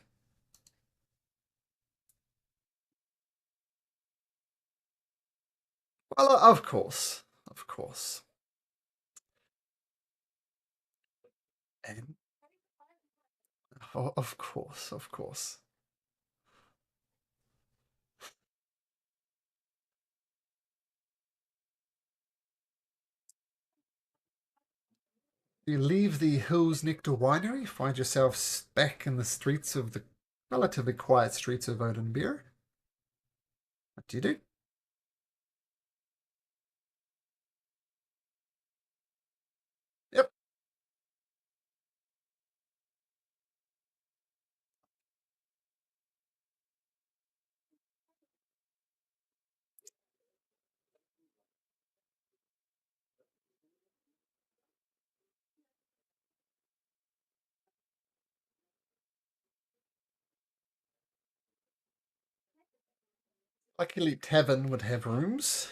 Well, of course. Of course. And, of course, of course. You leave the Hills Nectar Winery, find yourselves back in the streets of the relatively quiet streets of Odenbeer. What do you do? Yep. Luckily, Tavern would have rooms.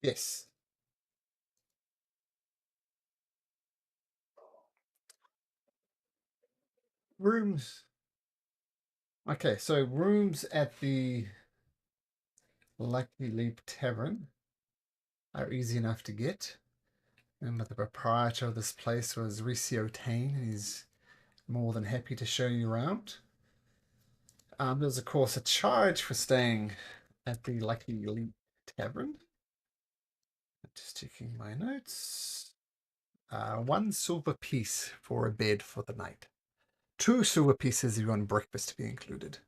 Yes. Rooms. Okay, so rooms at the Lucky Leap Tavern are easy enough to get. Remember, the proprietor of this place was Ricio Tane, and he's more than happy to show you around. There's, of course, a charge for staying at the Lucky Leap Tavern. Just checking my notes. 1 silver piece for a bed for the night. 2 silver pieces if you want breakfast to be included.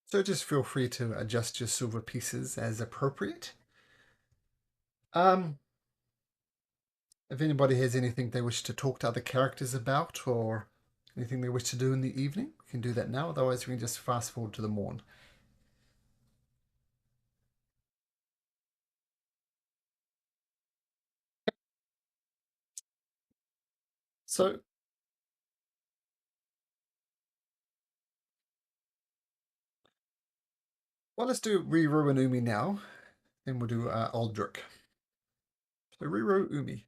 So just feel free to adjust your silver pieces as appropriate. Um, if anybody has anything they wish to talk to other characters about or anything they wish to do in the evening, we can do that now. Otherwise, we can just fast forward to the morn. So, well, let's do Riro and Umi now. Then we'll do Aldrich. So, Riro, Umi.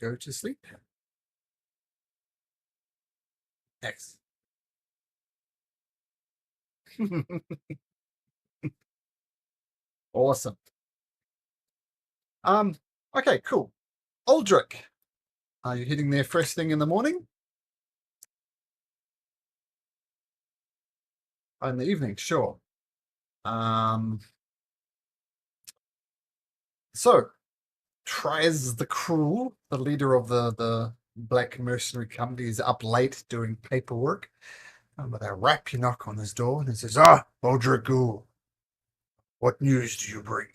Go to sleep. X. Awesome. Um, okay, cool. Aldrich, are you heading there first thing in the morning? Oh, in the evening, sure. Um, so Tries the Cruel, the leader of the black mercenary company, is up late doing paperwork. And with a rap, you knock on his door and he says, "Ah, Aldrich Ghoul, what news do you bring?"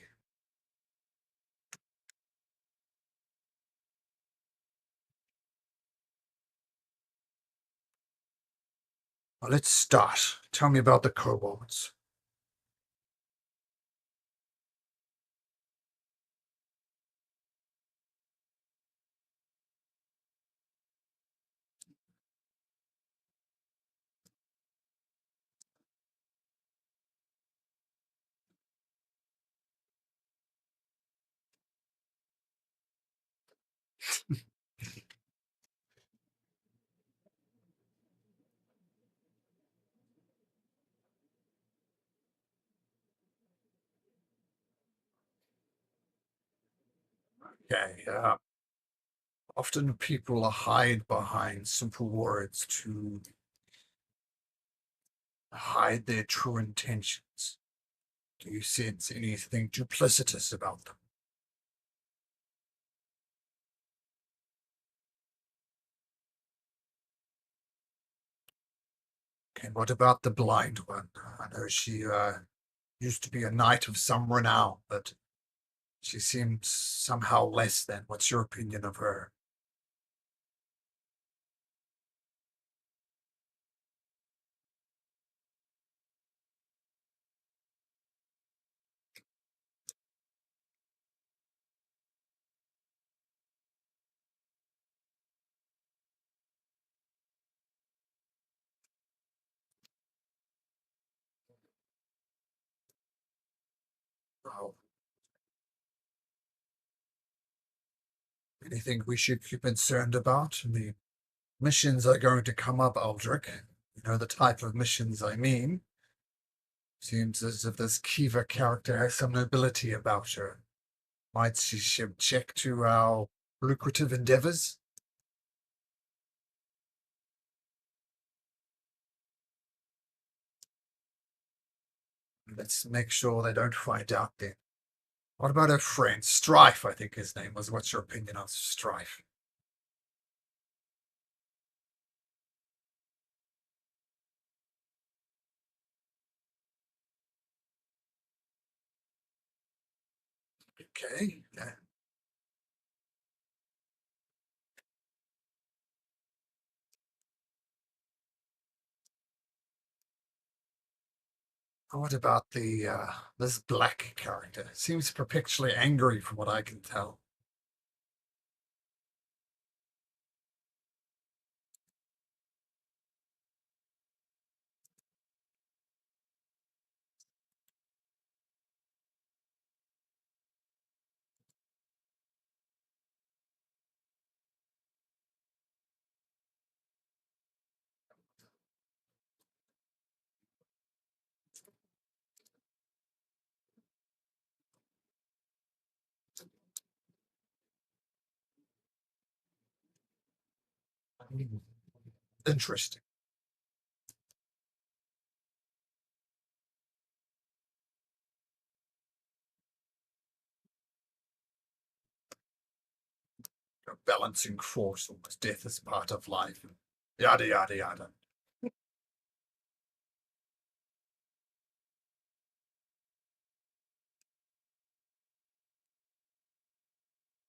Well, let's start. Tell me about the kobolds. Okay. Often people hide behind simple words to hide their true intentions. Do you sense anything duplicitous about them? And what about the blind one? I know she used to be a knight of some renown, but she seems somehow less than. What's your opinion of her? Oh, anything we should be concerned about? The missions are going to come up, Aldrich. You know the type of missions I mean. Seems as if this Kiva character has some nobility about her. Might she check to our lucrative endeavors? Let's make sure they don't find out then. What about her friend? Strife, I think his name was. What's your opinion on Strife? Okay. What about the this black character? Seems perpetually angry from what I can tell. Interesting. A balancing force, almost death is part of life. Yada yada yada.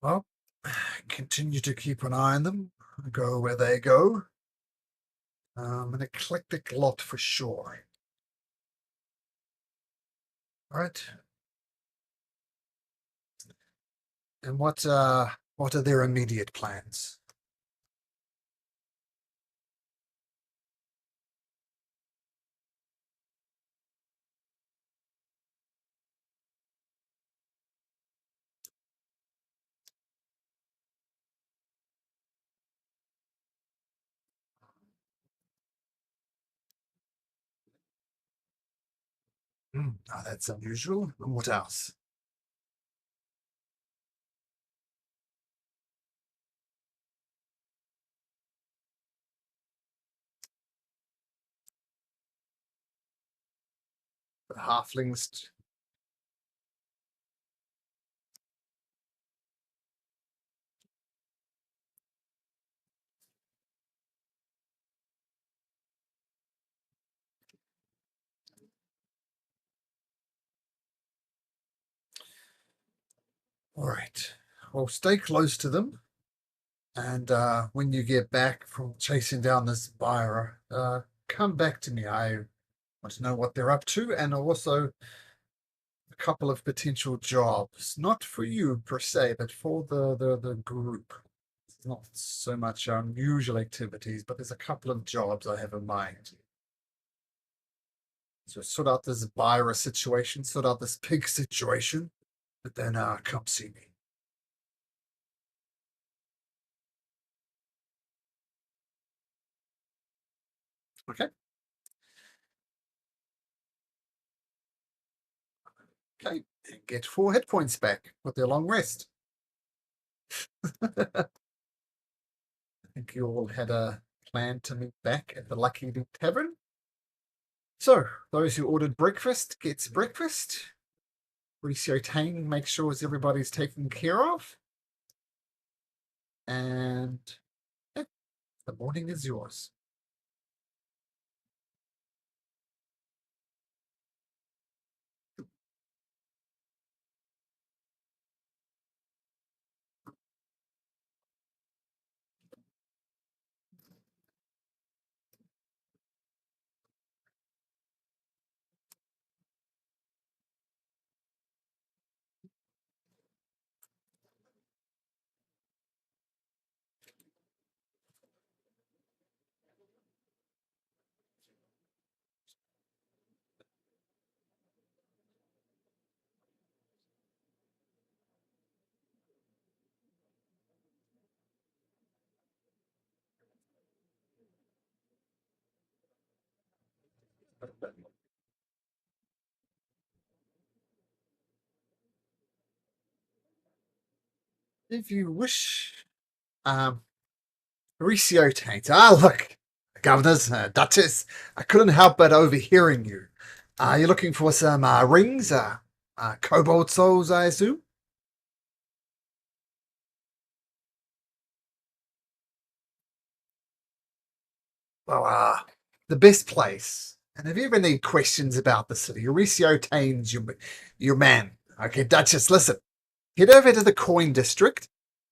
Well, continue to keep an eye on them. Go where they go. An eclectic lot for sure. All right. And what are their immediate plans? Now that's unusual. And what else? The halflings. All right. Well, stay close to them. And when you get back from chasing down this buyer, come back to me. I want to know what they're up to, and also a couple of potential jobs, not for you per se, but for the group. It's not so much unusual activities, but there's a couple of jobs I have in mind. So sort out this buyer situation, sort out this pig situation, but then come see me. Okay. Okay. And get 4 hit points back with their long rest. I think you all had a plan to meet back at the Lucky Loot Tavern. So, those who ordered breakfast gets breakfast. Ricio Tane makes sure everybody's taken care of. And yeah, the morning is yours. If you wish, Ricio Tate. Ah, look, governors, Duchess, I couldn't help but overhearing you. Are you looking for some rings? Cobalt souls, I assume? Well, the best place. And if you ever need questions about the city, Ricio Tane's your man. Okay, Duchess, listen. Head over to the Coin District.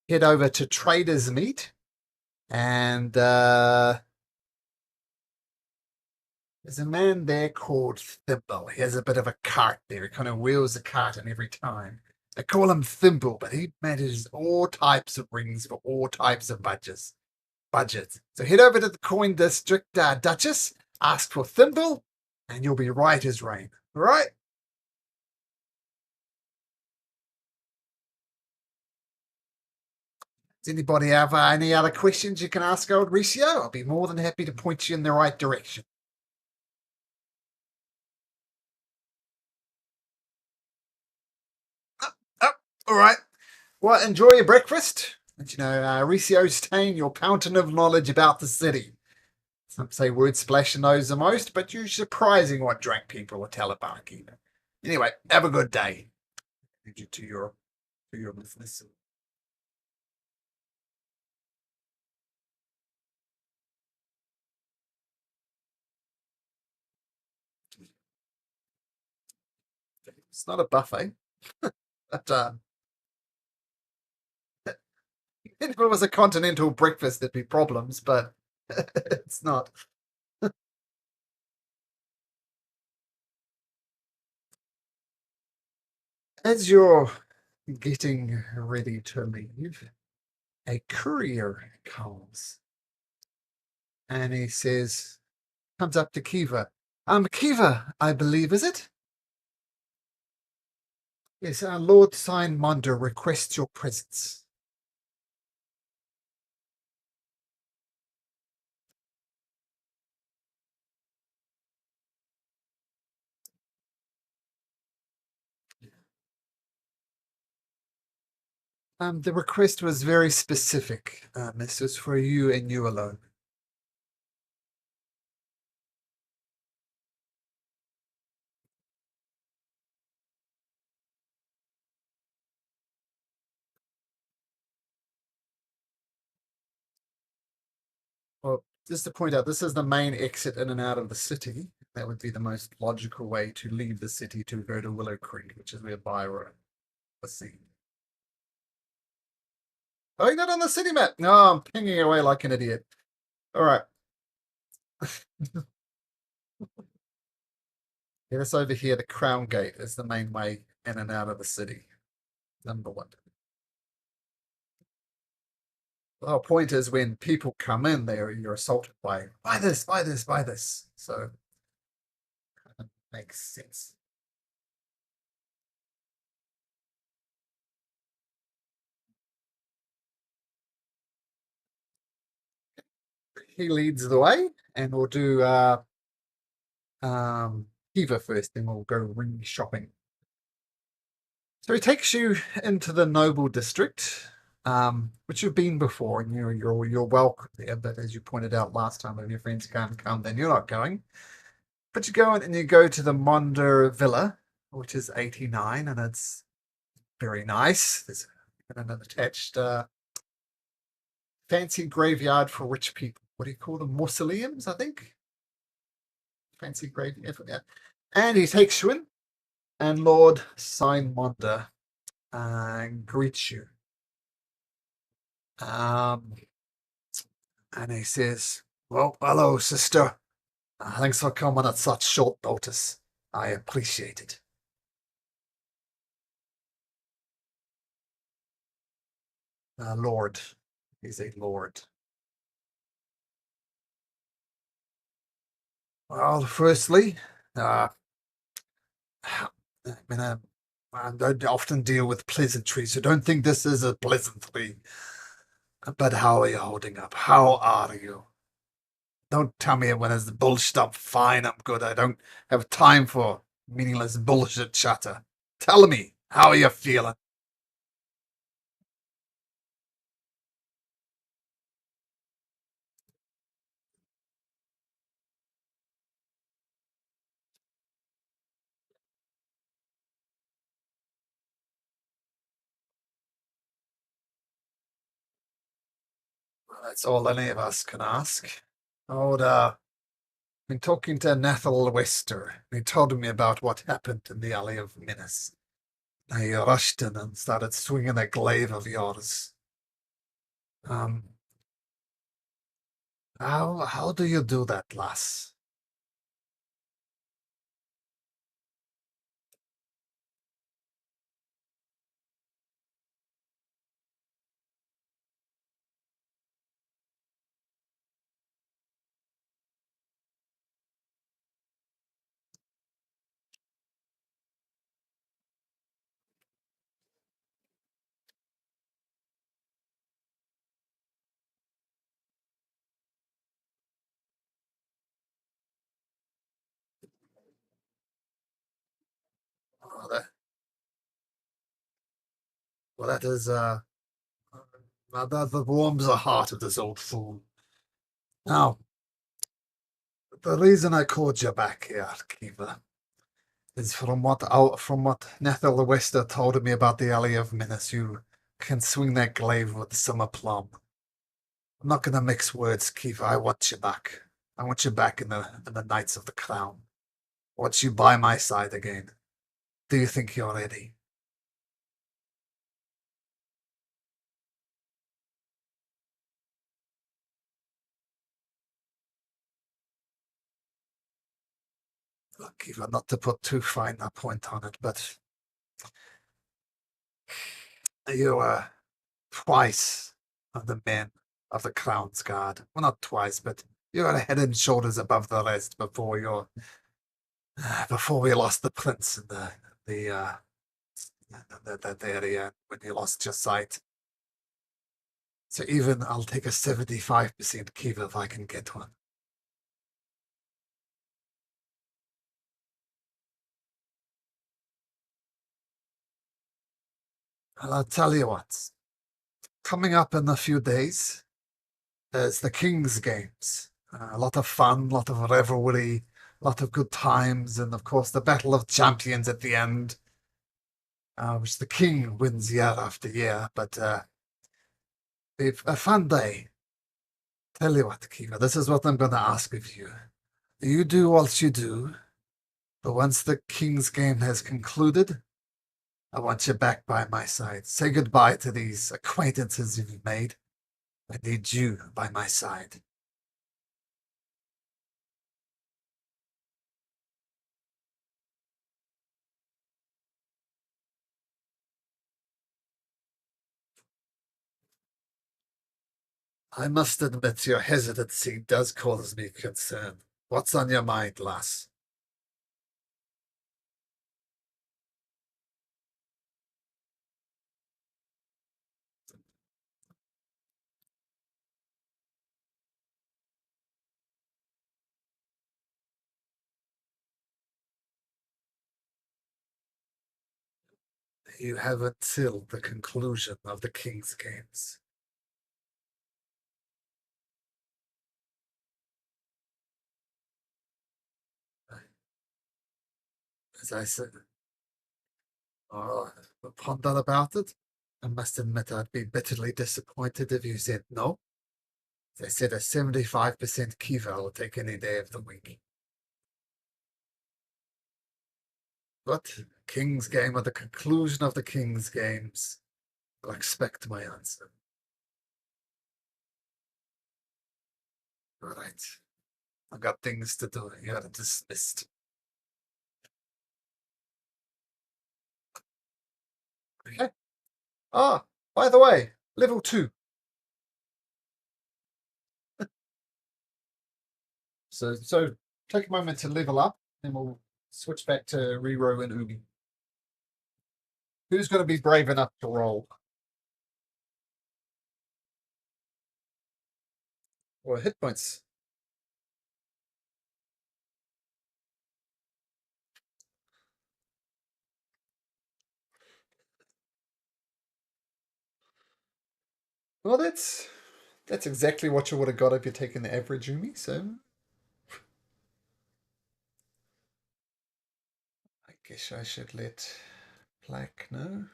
Head over to Traders Meet. And there's a man there called Thimble. He has a bit of a cart there. He kind of wheels the cart in every time. They call him Thimble, but he manages all types of rings for all types of budgets. So head over to the Coin District, Duchess, ask for Thimble, and you'll be right as rain. All right? Does anybody have any other questions you can ask old Ricio? I'll be more than happy to point you in the right direction. Oh, all right. Well, enjoy your breakfast. And, Ricio's Tane, your fountain of knowledge about the city. Some say word splash knows the most, but you're surprising what drunk people will tell a barkeeper. Anyway, have a good day. Lead you to your business. It's not a buffet, but if it was a continental breakfast, there'd be problems, but it's not. As you're getting ready to leave, a courier comes and he comes up to Kiva. Kiva, I believe, is it? Yes, Lord Signmonder requests your presence. The request was very specific. This was for you and you alone. Well, just to point out, this is the main exit in and out of the city. That would be the most logical way to leave the city to go to Willow Creek, which is where Byron was seen. Oh, you're not on the city map. No, I'm pinging away like an idiot. All right. Get us over here. The Crown Gate is the main way in and out of the city. Number one. The whole point is when people come in, you're assaulted by buy this, buy this, buy this. So makes sense. He leads the way, and we'll do Kiva first, then we'll go ring shopping. So he takes you into the noble district, which you've been before, and you're welcome there. But as you pointed out last time, if your friends can't come, then you're not going. But you go in and you go to the Monder Villa, which is 89, and it's very nice. There's an attached fancy graveyard for rich people. What do you call them? Mausoleums, I think. Fancy graveyard. Yeah. And he takes you in, and Lord Simonda greets you. And he says, "Well, hello, sister. Thanks for coming at such short notice. I appreciate it." Lord. He's a lord. Well, firstly, I mean, I don't often deal with pleasantries, so don't think this is a pleasantry. But how are you holding up? How are you? Don't tell me when it's bullshit. I'm fine. I'm good. I don't have time for meaningless bullshit chatter. Tell me, how are you feeling? Well, that's all any of us can ask. I'd been talking to Nathal Wester, and he told me about what happened in the Alley of Menace. He rushed in and started swinging a glaive of yours. Um, how do you do that, lass? Oh, that is that warms the heart of this old fool. Now, the reason I called you back here, Kiva, is from what Nethel the Wester told me about the Alley of Menace. You can swing that glaive with some aplomb. I'm not going to mix words, Kiva. I want you back. I want you back in the Knights of the Crown. I want you by my side again. Do you think you're ready? Look, Kiva, not to put too fine a point on it, but you are twice of the men of the Crown's Guard. Well, not twice, but you're head and shoulders above the rest before we lost the prince in the uh that area when you lost your sight. So even I'll take a 75% Kiva if I can get one. And I'll tell you what, coming up in a few days is the King's Games. A lot of fun, a lot of revelry, a lot of good times, and of course the Battle of Champions at the end, which the King wins year after year. But it's a fun day. Tell you what, Kiva, this is what I'm going to ask of you. You do what you do, but once the King's Game has concluded, I want you back by my side. Say goodbye to these acquaintances you've made. I need you by my side. I must admit your hesitancy does cause me concern. What's on your mind, lass? You have until the conclusion of the King's Games. As I said, ponder about it. I must admit I'd be bitterly disappointed if you said no. They said a 75% Kiva will take any day of the week. But King's Game or the conclusion of the King's Games, I'll expect my answer. All right. I've got things to do. You're dismissed. Okay. Ah, by the way, level 2. So take a moment to level up, then we'll switch back to Riro and Umi. Who's going to be brave enough to roll? Or hit points? Well, that's exactly what you would have got if you're taking the average Umi, so I guess I should let Black know.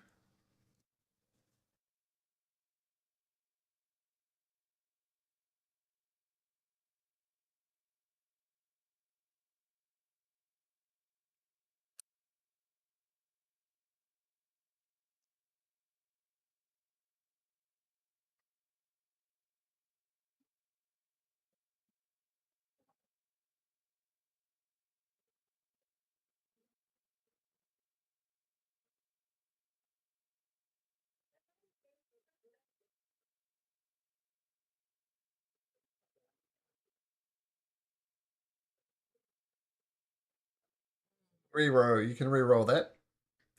Reroll. You can re-roll that.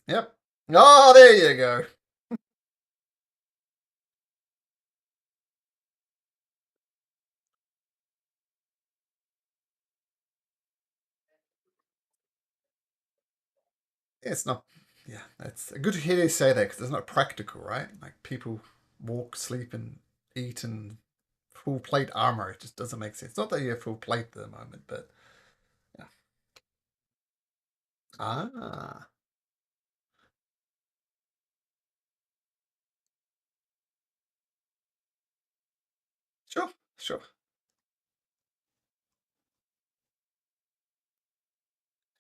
Yep. Oh, there you go. It's not. Yeah, that's a good to hear you say that because it's not practical, right? Like people walk, sleep, and eat in full plate armor. It just doesn't make sense. Not that you have full plate at the moment, but yeah. Ah, sure, sure.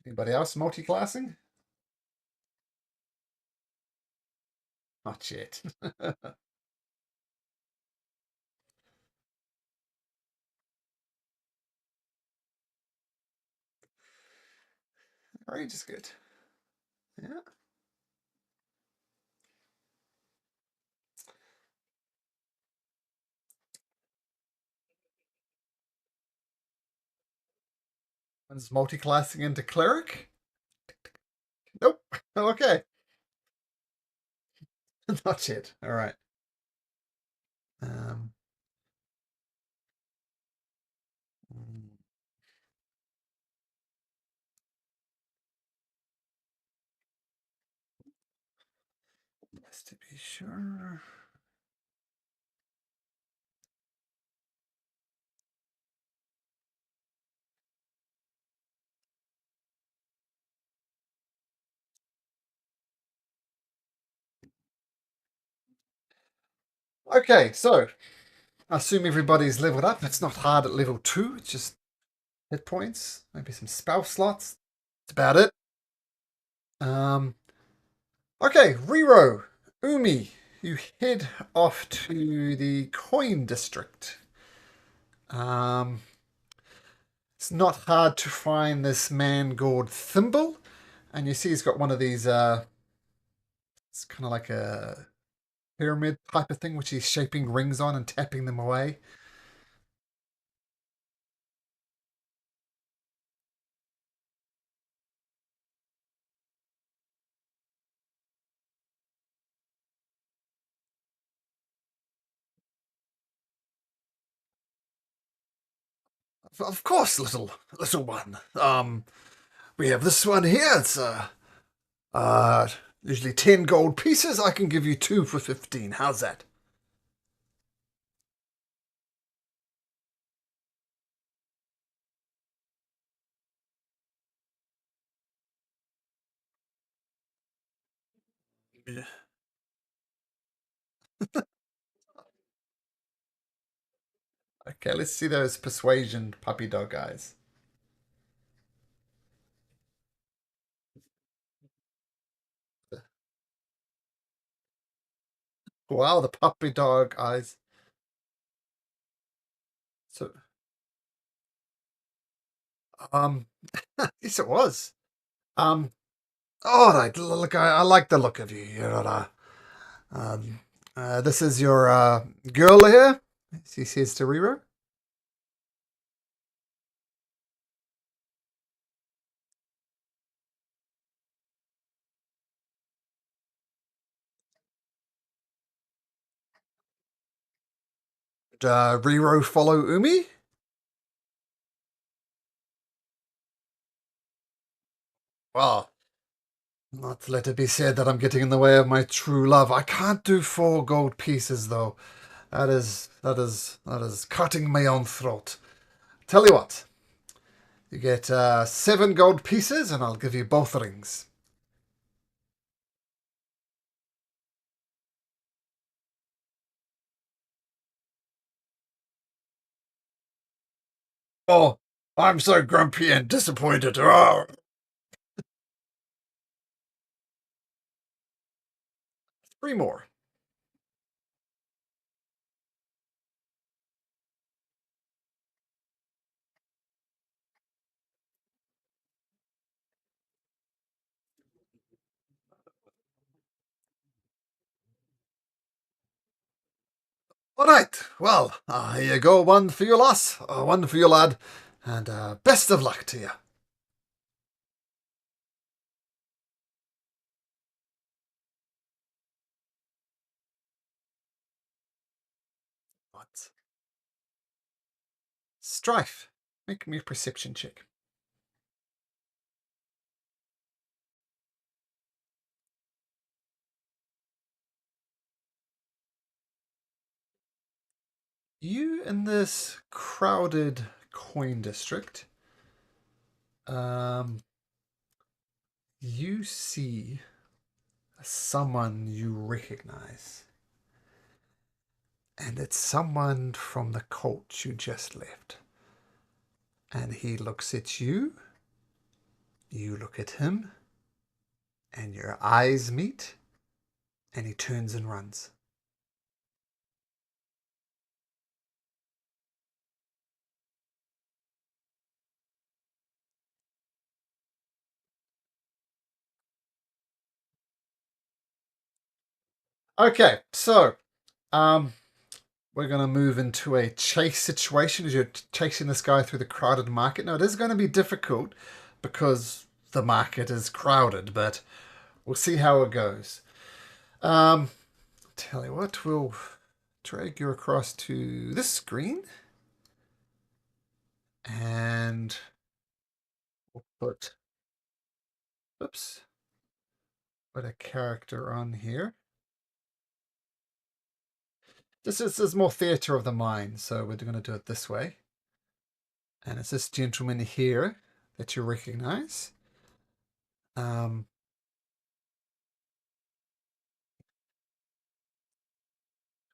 Anybody else multi-classing? Not yet. Range is good. Yeah. One's multi-classing into cleric. Nope. Okay. Not yet. All right. Um. Just to be sure. Okay, so I assume everybody's leveled up. It's not hard at level 2. It's just hit points, maybe some spell slots. That's about it. Okay, Riro, Umi, you head off to the coin district. Um, it's not hard to find this man called Thimble, and you see he's got one of these. It's kind of like a pyramid type of thing, which he's shaping rings on and tapping them away. Of course, little one. We have this one here. It's Usually 10 gold pieces. I can give you 2 for 15. How's that? Yeah. Okay, let's see those persuasion puppy dog eyes. Wow, the puppy dog eyes. So, um, yes, it was. Um, all right, look, I like the look of you. Um, this is your girl here. She says to Riro. Riro follow Umi? Well, not let it be said that I'm getting in the way of my true love. I can't do 4 gold pieces though. That is cutting my own throat. Tell you what, you get 7 gold pieces, and I'll give you both rings. Oh, I'm so grumpy and disappointed. Oh. 3 more. All right. Well, here you go. One for you, lass. One for you, lad. And best of luck to you. What? Strife. Make me a perception check. You in this crowded coin district, um, you see someone you recognize. And it's someone from the cult you just left. And he looks at you, you look at him, and your eyes meet, and he turns and runs. Okay, so um, we're going to move into a chase situation as you're chasing this guy through the crowded market. Now, it is going to be difficult because the market is crowded, but we'll see how it goes. Tell you what, we'll drag you across to this screen and we'll oops, put a character on here. This is more theatre of the mind, so we're going to do it this way. And it's this gentleman here that you recognize. Um,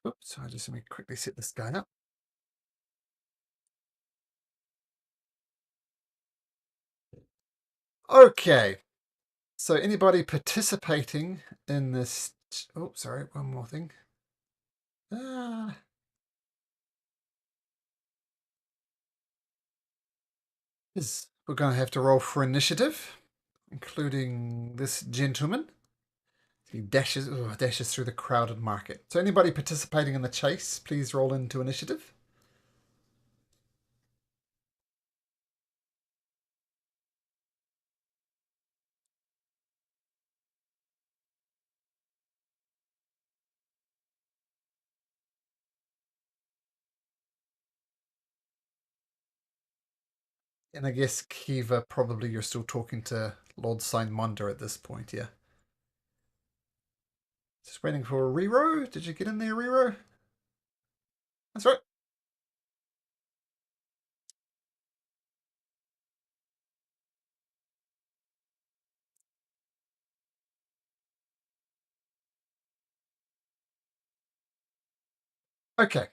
oops, I just let me quickly set this guy up. Okay, so anybody participating in this? Oh, sorry, one more thing. Ah, is we're going to have to roll for initiative, including this gentleman. He dashes through the crowded market. So anybody participating in the chase, please roll into initiative. And I guess Kiva, probably you're still talking to Lord Simonda at this point, yeah. Just waiting for a reroll. Did you get in there, reroll? That's right. Okay.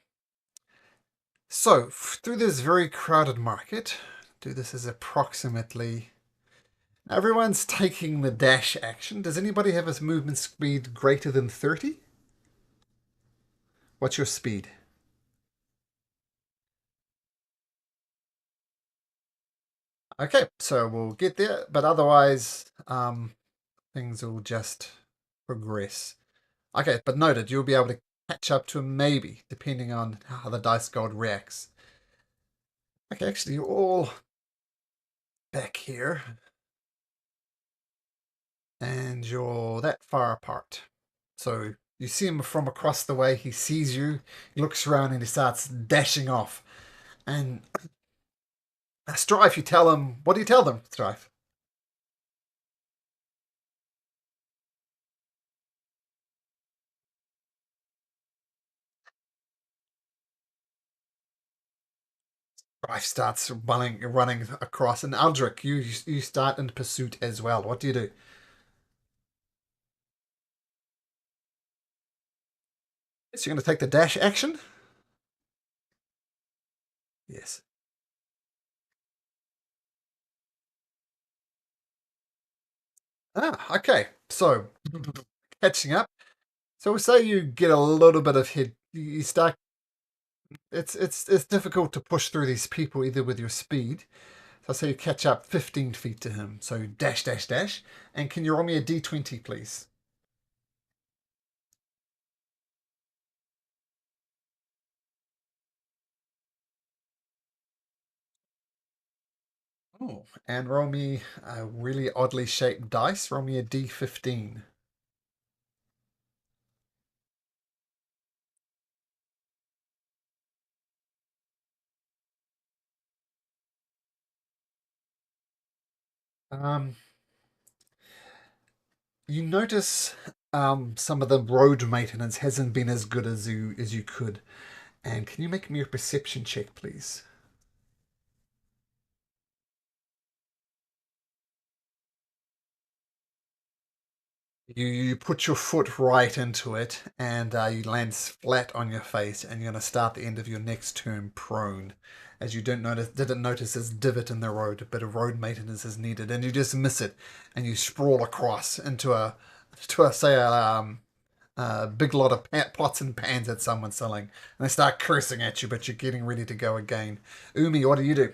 So, through this very crowded market, do this as approximately. Everyone's taking the dash action. Does anybody have a movement speed greater than 30? What's your speed? Okay, so we'll get there, but otherwise, things will just progress. Okay, but noted, you'll be able to catch up to him maybe, depending on how the dice god reacts. Okay, actually, you're all back here, and you're that far apart. So you see him from across the way, he sees you, he looks around and he starts dashing off. And Strife, you tell him, what do you tell them, Strife? Strife starts running across, and Aldrich, you start in pursuit as well. What do you do? So you're going to take the dash action? Yes. Ah, okay. So catching up. So we'll say you get a little bit of hit. You start. It's difficult to push through these people either with your speed. So I say you catch up 15 feet to him. So dash, dash, dash. And can you roll me a d20, please? Oh, and roll me a really oddly shaped dice. Roll me a d15. Um, you notice some of the road maintenance hasn't been as good as you could. And can you make me a perception check, please? You put your foot right into it, and you land flat on your face, and you're going to start the end of your next turn prone, as you didn't notice this divot in the road. A bit of road maintenance is needed, and you just miss it, and you sprawl across into a big lot of pots and pans that someone's selling, and they start cursing at you, but you're getting ready to go again. Umi, what do you do?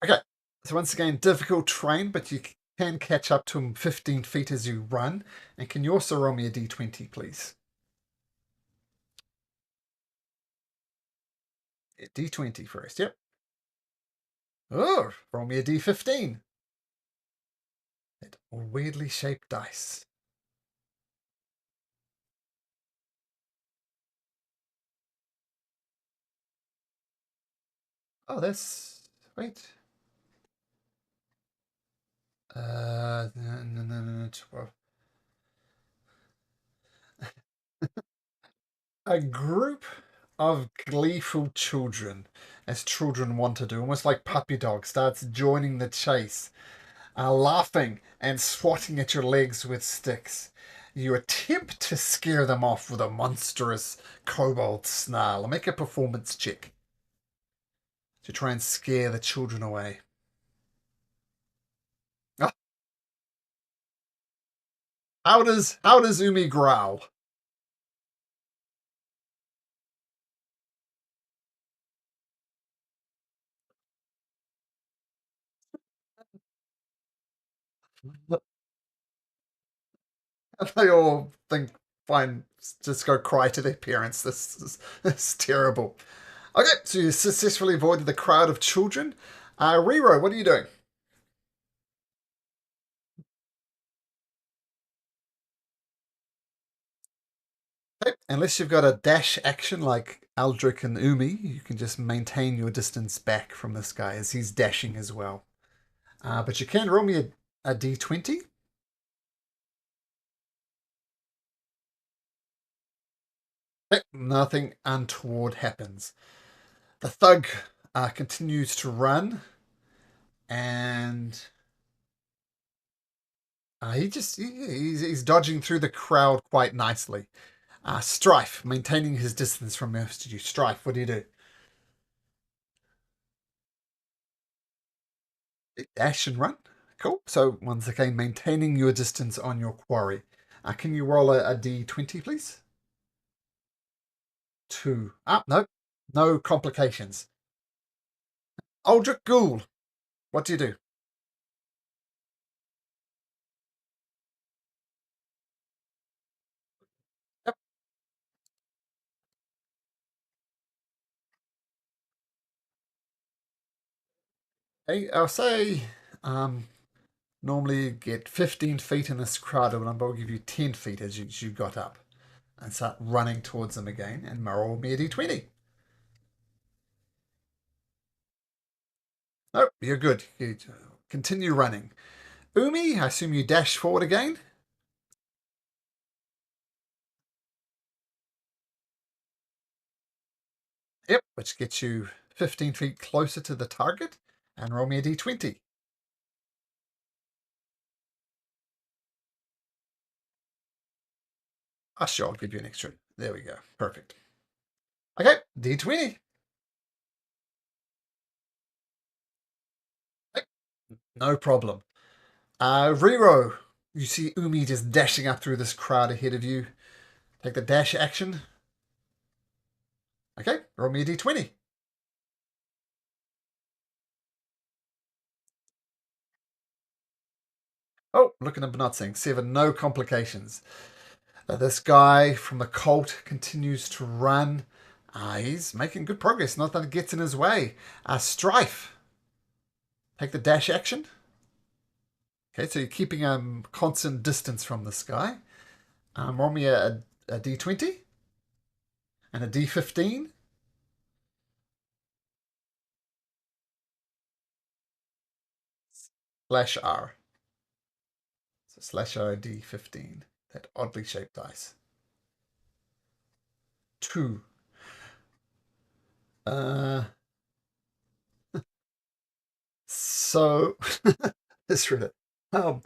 Okay, so once again, difficult terrain, but you can catch up to him 15 feet as you run. And can you also roll me a d20, please? A d20 first, yep. Oh, roll me a d15. That weirdly shaped dice. Oh, that's. Wait. No, 12. A group of gleeful children, as children want to do, almost like puppy dogs, starts joining the chase, laughing and swatting at your legs with sticks. You attempt to scare them off with a monstrous kobold snarl. Make a performance check to try and scare the children away. Ah, how does Umi growl? They all think, fine, just go cry to their parents. This is terrible. Okay, so you successfully avoided the crowd of children. Rero, what are you doing? Okay. Unless you've got a dash action like Aldrich and Umi, you can just maintain your distance back from this guy as he's dashing as well. But you can roll me a d20. Okay. Nothing untoward happens. The thug continues to run, and he's dodging through the crowd quite nicely. Strife, maintaining his distance from most of you. Strife, what do you do? Dash and run. Cool. So once again, maintaining your distance on your quarry. Can you roll a d20, please? 2. No. No complications. Aldrich Ghoul, what do you do? Yep. Hey, I'll say normally you get 15 feet in this crowd, and I'll give you 10 feet as you got up. And start running towards them again, and roll me a d20. Nope, you're good. You continue running. Umi, I assume you dash forward again. Yep, which gets you 15 feet closer to the target. And roll me a d20. Sure, I'll give you an extra. There we go. Perfect. Okay, d20. Okay, no problem. Rero, you see Umi just dashing up through this crowd ahead of you. Take the dash action. Okay, roll me a d20. Oh, looking at not saying 7, no complications. This guy from the cult continues to run. He's making good progress. Not that it gets in his way. Strife. Take the dash action. Okay, so you're keeping a constant distance from this guy. Roll me a d20 and a d15. Slash R. So slash R d15. That oddly shaped dice. 2. Uh, so this read it. A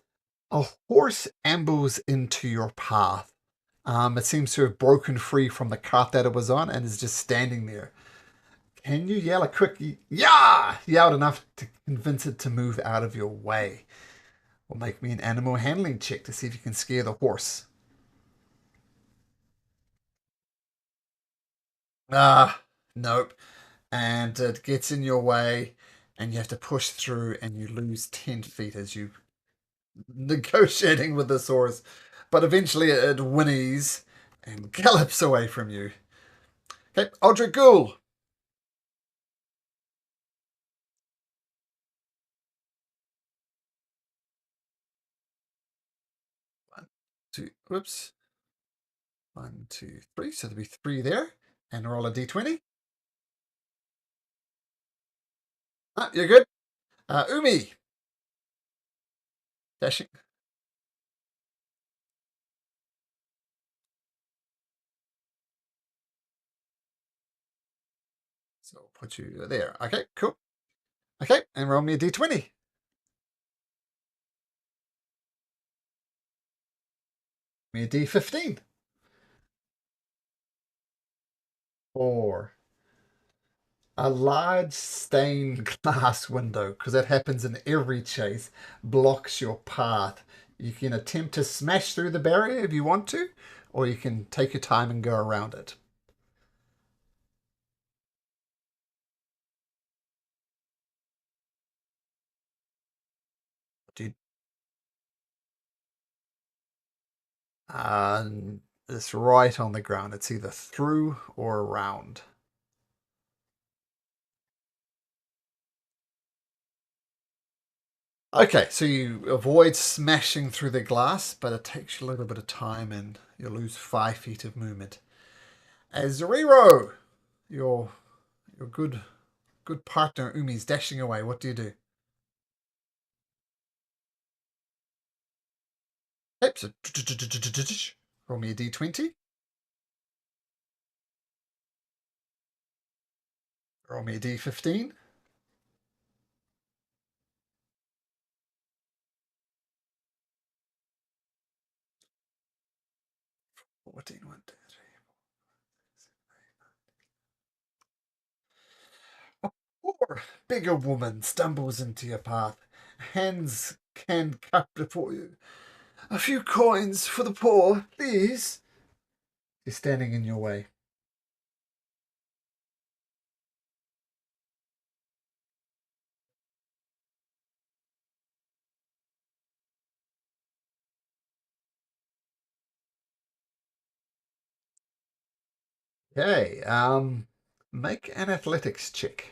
horse ambles into your path. It seems to have broken free from the cart that it was on and is just standing there. Can you yell a quick "yeah"? Yelled enough to convince it to move out of your way. Or make me an animal handling check to see if you can scare the horse. Nope. And it gets in your way, and you have to push through, and you lose 10 feet as you negotiating with this horse. But eventually it whinnies and gallops away from you. Okay, Aldrich Ghoul. 1, 2, whoops. 1, 2, 3. So there'll be 3 there. And roll a d20. You're good. Umi. Dashing. So I'll put you there. Okay, cool. Okay, and roll me a d20. Me a d15. 4. A large stained glass window, because that happens in every chase, blocks your path. You can attempt to smash through the barrier if you want to, or you can take your time and go around it. Dude, it's right on the ground. It's either through or around. Okay, so you avoid smashing through the glass, but it takes you a little bit of time and you'll lose 5 feet of movement. Azariro, your your good partner Umi's dashing away. What do you do? Yep, so roll me a d20. Roll me a d15. 14, 1, 2, 3. A poor, bigger woman stumbles into your path. Hands can cup before you. A few coins for the poor, please. She's standing in your way. Okay, make an athletics check.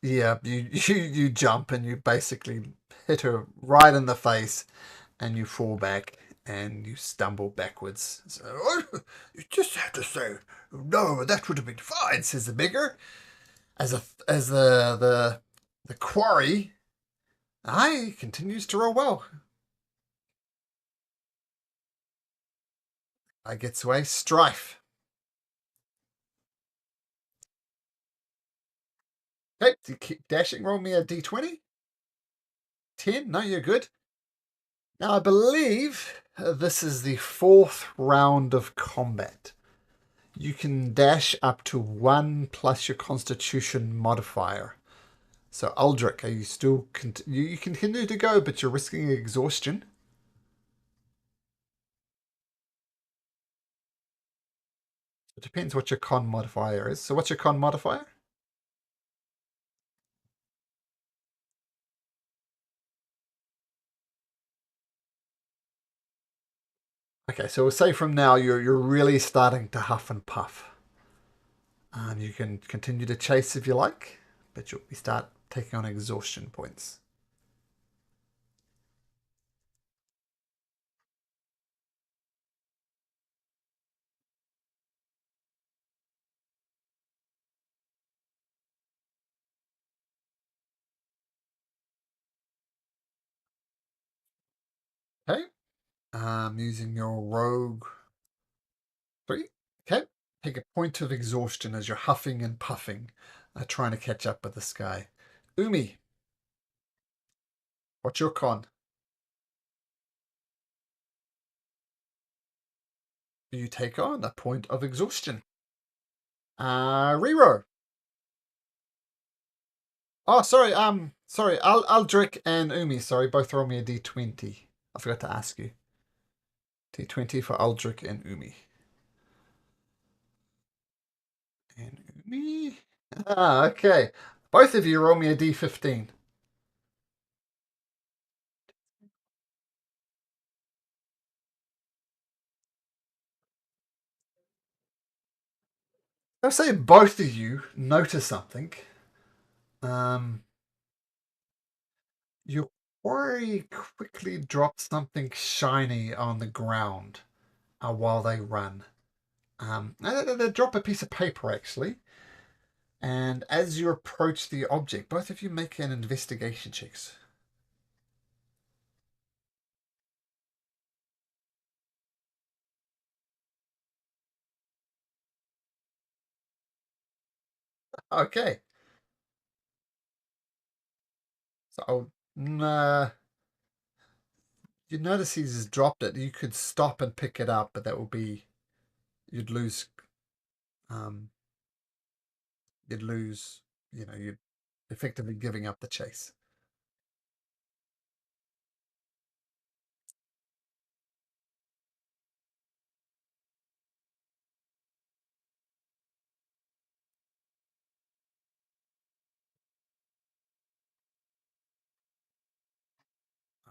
Yeah, you jump and you basically hit her right in the face, and you fall back and you stumble backwards. So, oh, you just have to say no. That would have been fine," says the beggar, as the quarry. Aye, continues to roll well. I gets away. Strife. Okay, you keep dashing. Roll me a d20. 10. No, you're good. Now, I believe this is the fourth round of combat. You can dash up to 1 plus your constitution modifier. So, Aldrich, are you still... you can continue to go, but you're risking exhaustion. It depends what your con modifier is. So, what's your con modifier? Okay, so we'll say from now you're really starting to huff and puff. And you can continue to chase if you like, but you'll start taking on exhaustion points. Okay. Using your rogue 3. Okay. Take a point of exhaustion as you're huffing and puffing, trying to catch up with this guy. Umi, what's your con? You take on a point of exhaustion. Rero. Oh, sorry. Aldrich and Umi. Sorry, both roll me a d20. I forgot to ask you. D20 for Aldrich and Umi. And Umi. Okay. Both of you roll me a d15. I'll say both of you notice something. Um, your quarry quickly drops something shiny on the ground while they run. They drop a piece of paper actually, and as you approach the object, both of you make an investigation checks. Okay, so you notice he's dropped it. You could stop and pick it up, but that would be you'd lose. Um, you'd lose. You'd effectively giving up the chase.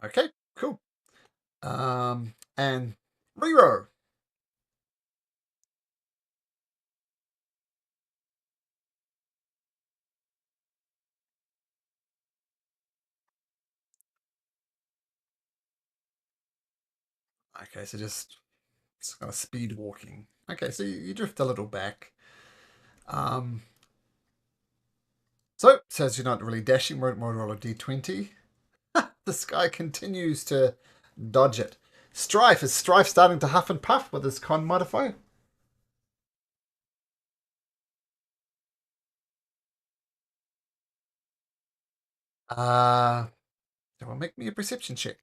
Okay, cool. And Rero. Okay, so just it's kind of speed walking. Okay, so you drift a little back. Um, so it says you're not really dashing. More roll a d20. This guy continues to dodge it. Strife, is Strife starting to huff and puff with his con modifier? Uh, well, make me a perception check.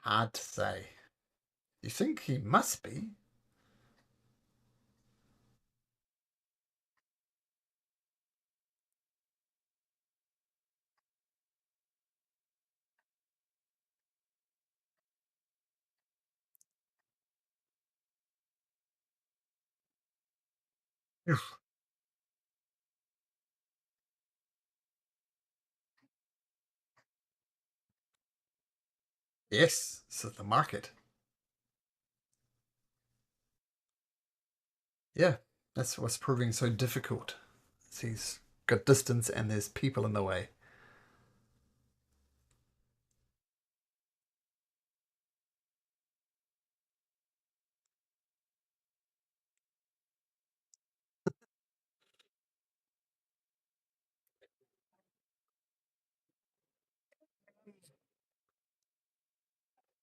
Hard to say. You think he must be? Yes, this is the market. Yeah, that's what's proving so difficult. He's got distance and there's people in the way.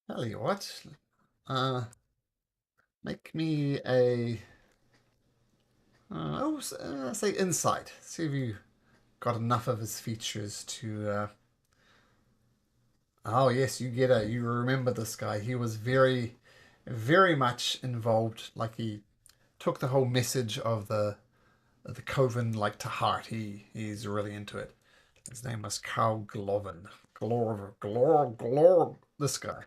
Tell you what, uh, make me a say insight. See if you got enough of his features to. Oh yes, you remember this guy. He was very much involved. Like he took the whole message of the Coven like to heart. He's really into it. His name was Carl Gloven. Glor. This guy.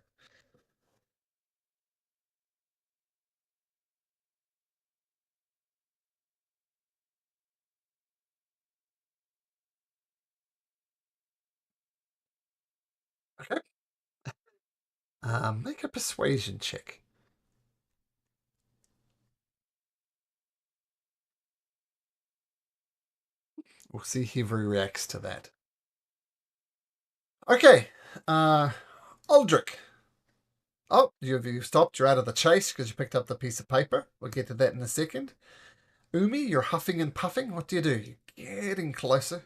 Okay. Make a persuasion check. We'll see if he reacts to that. Okay. Uh, Aldrich. Oh, you've stopped. You're out of the chase because you picked up the piece of paper. We'll get to that in a second. Umi, you're huffing and puffing. What do? You're getting closer.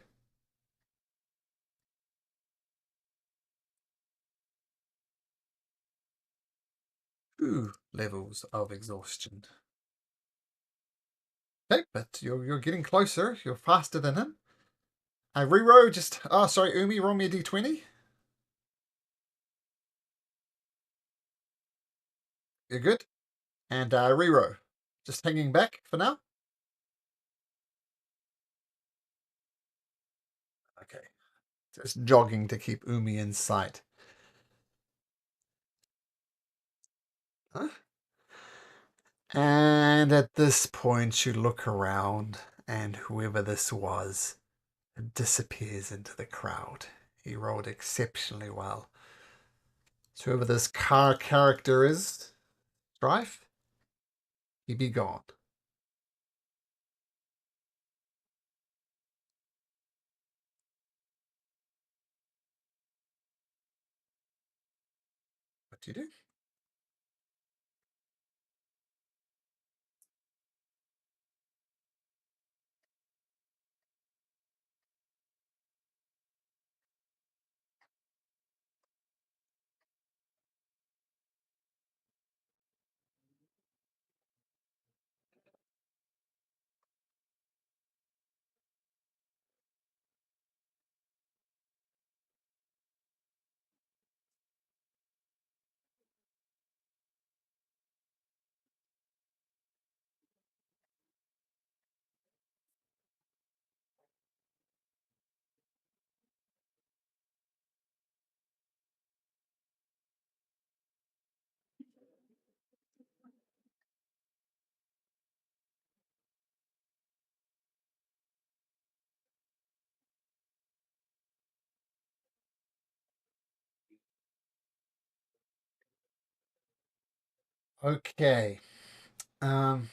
Two levels of exhaustion. Okay, but you're getting closer. You're faster than him. Rero, just sorry, Umi, roll me a d20. You're good. And Rero, just hanging back for now. Okay, just jogging to keep Umi in sight. Huh? And at this point, you look around, and whoever this was disappears into the crowd. He rolled exceptionally well. So whoever this car character is, Strife, he be gone. What do you do? Okay. Um,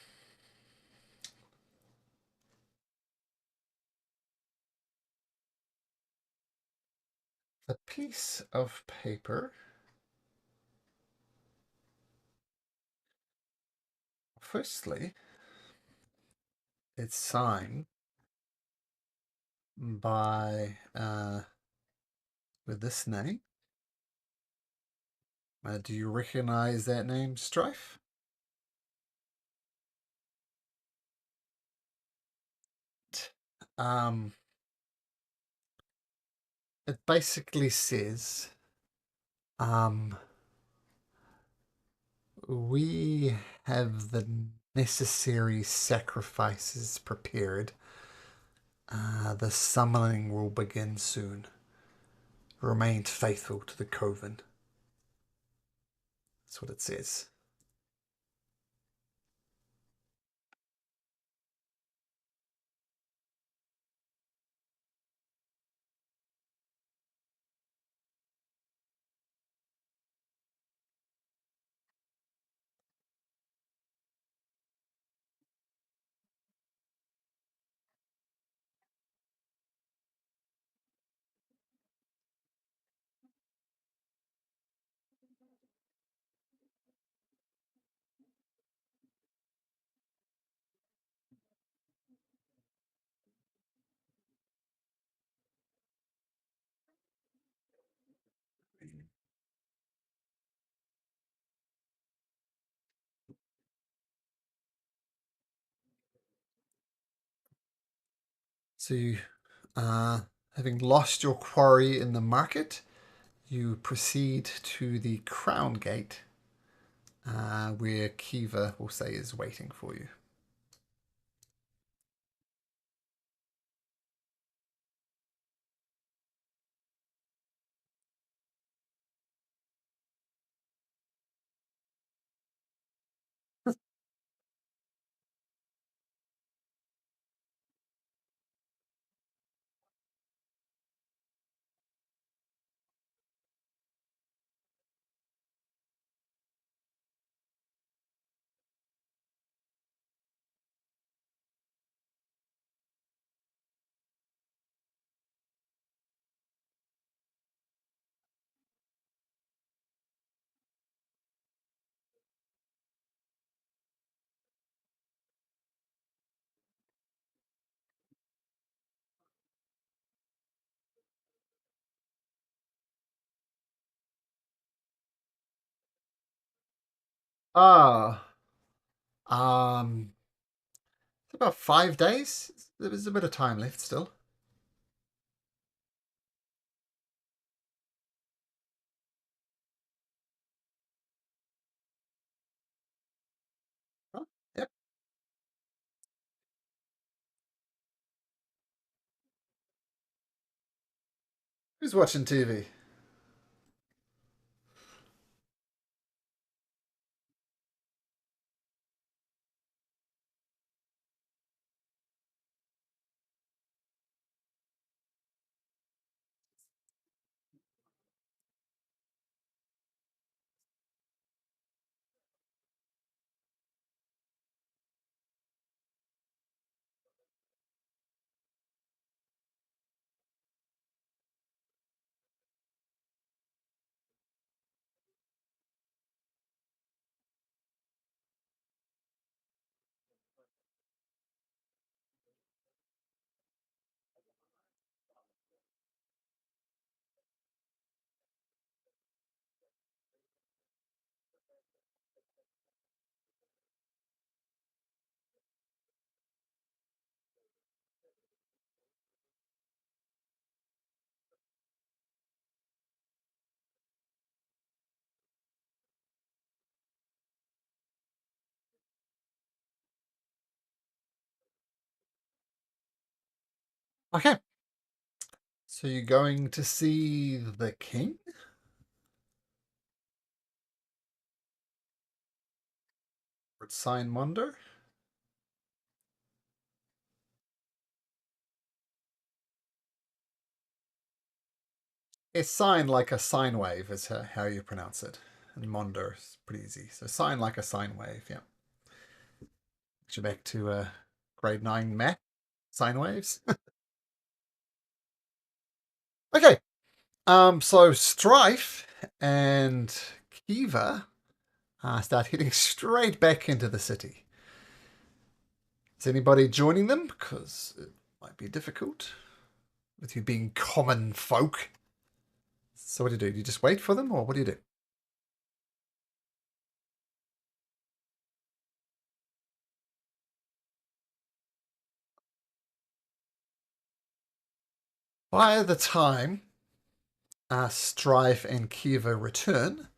The piece of paper. Firstly, it's signed by with this name. Do you recognize that name, Strife? Um, it basically says, um, we have the necessary sacrifices prepared. The summoning will begin soon. Remain faithful to the coven. That's what it says. So you, having lost your quarry in the market, you proceed to the Crown Gate, where Kiva will say is waiting for you. Ah, it's about 5 days. There's a bit of time left still. Oh, yep. Who's watching TV? Okay. So you're going to see the king? Sign Mondo? It's sign like a sine wave, is how you pronounce it. And Mondo is pretty easy. So sign like a sine wave, yeah. Get you back to grade 9 math, sine waves. Okay. So Strife and Kiva start heading straight back into the city. Is anybody joining them? Because it might be difficult with you being common folk. So what do you do? Do you just wait for them, or what do you do? By the time Strife and Kiva return,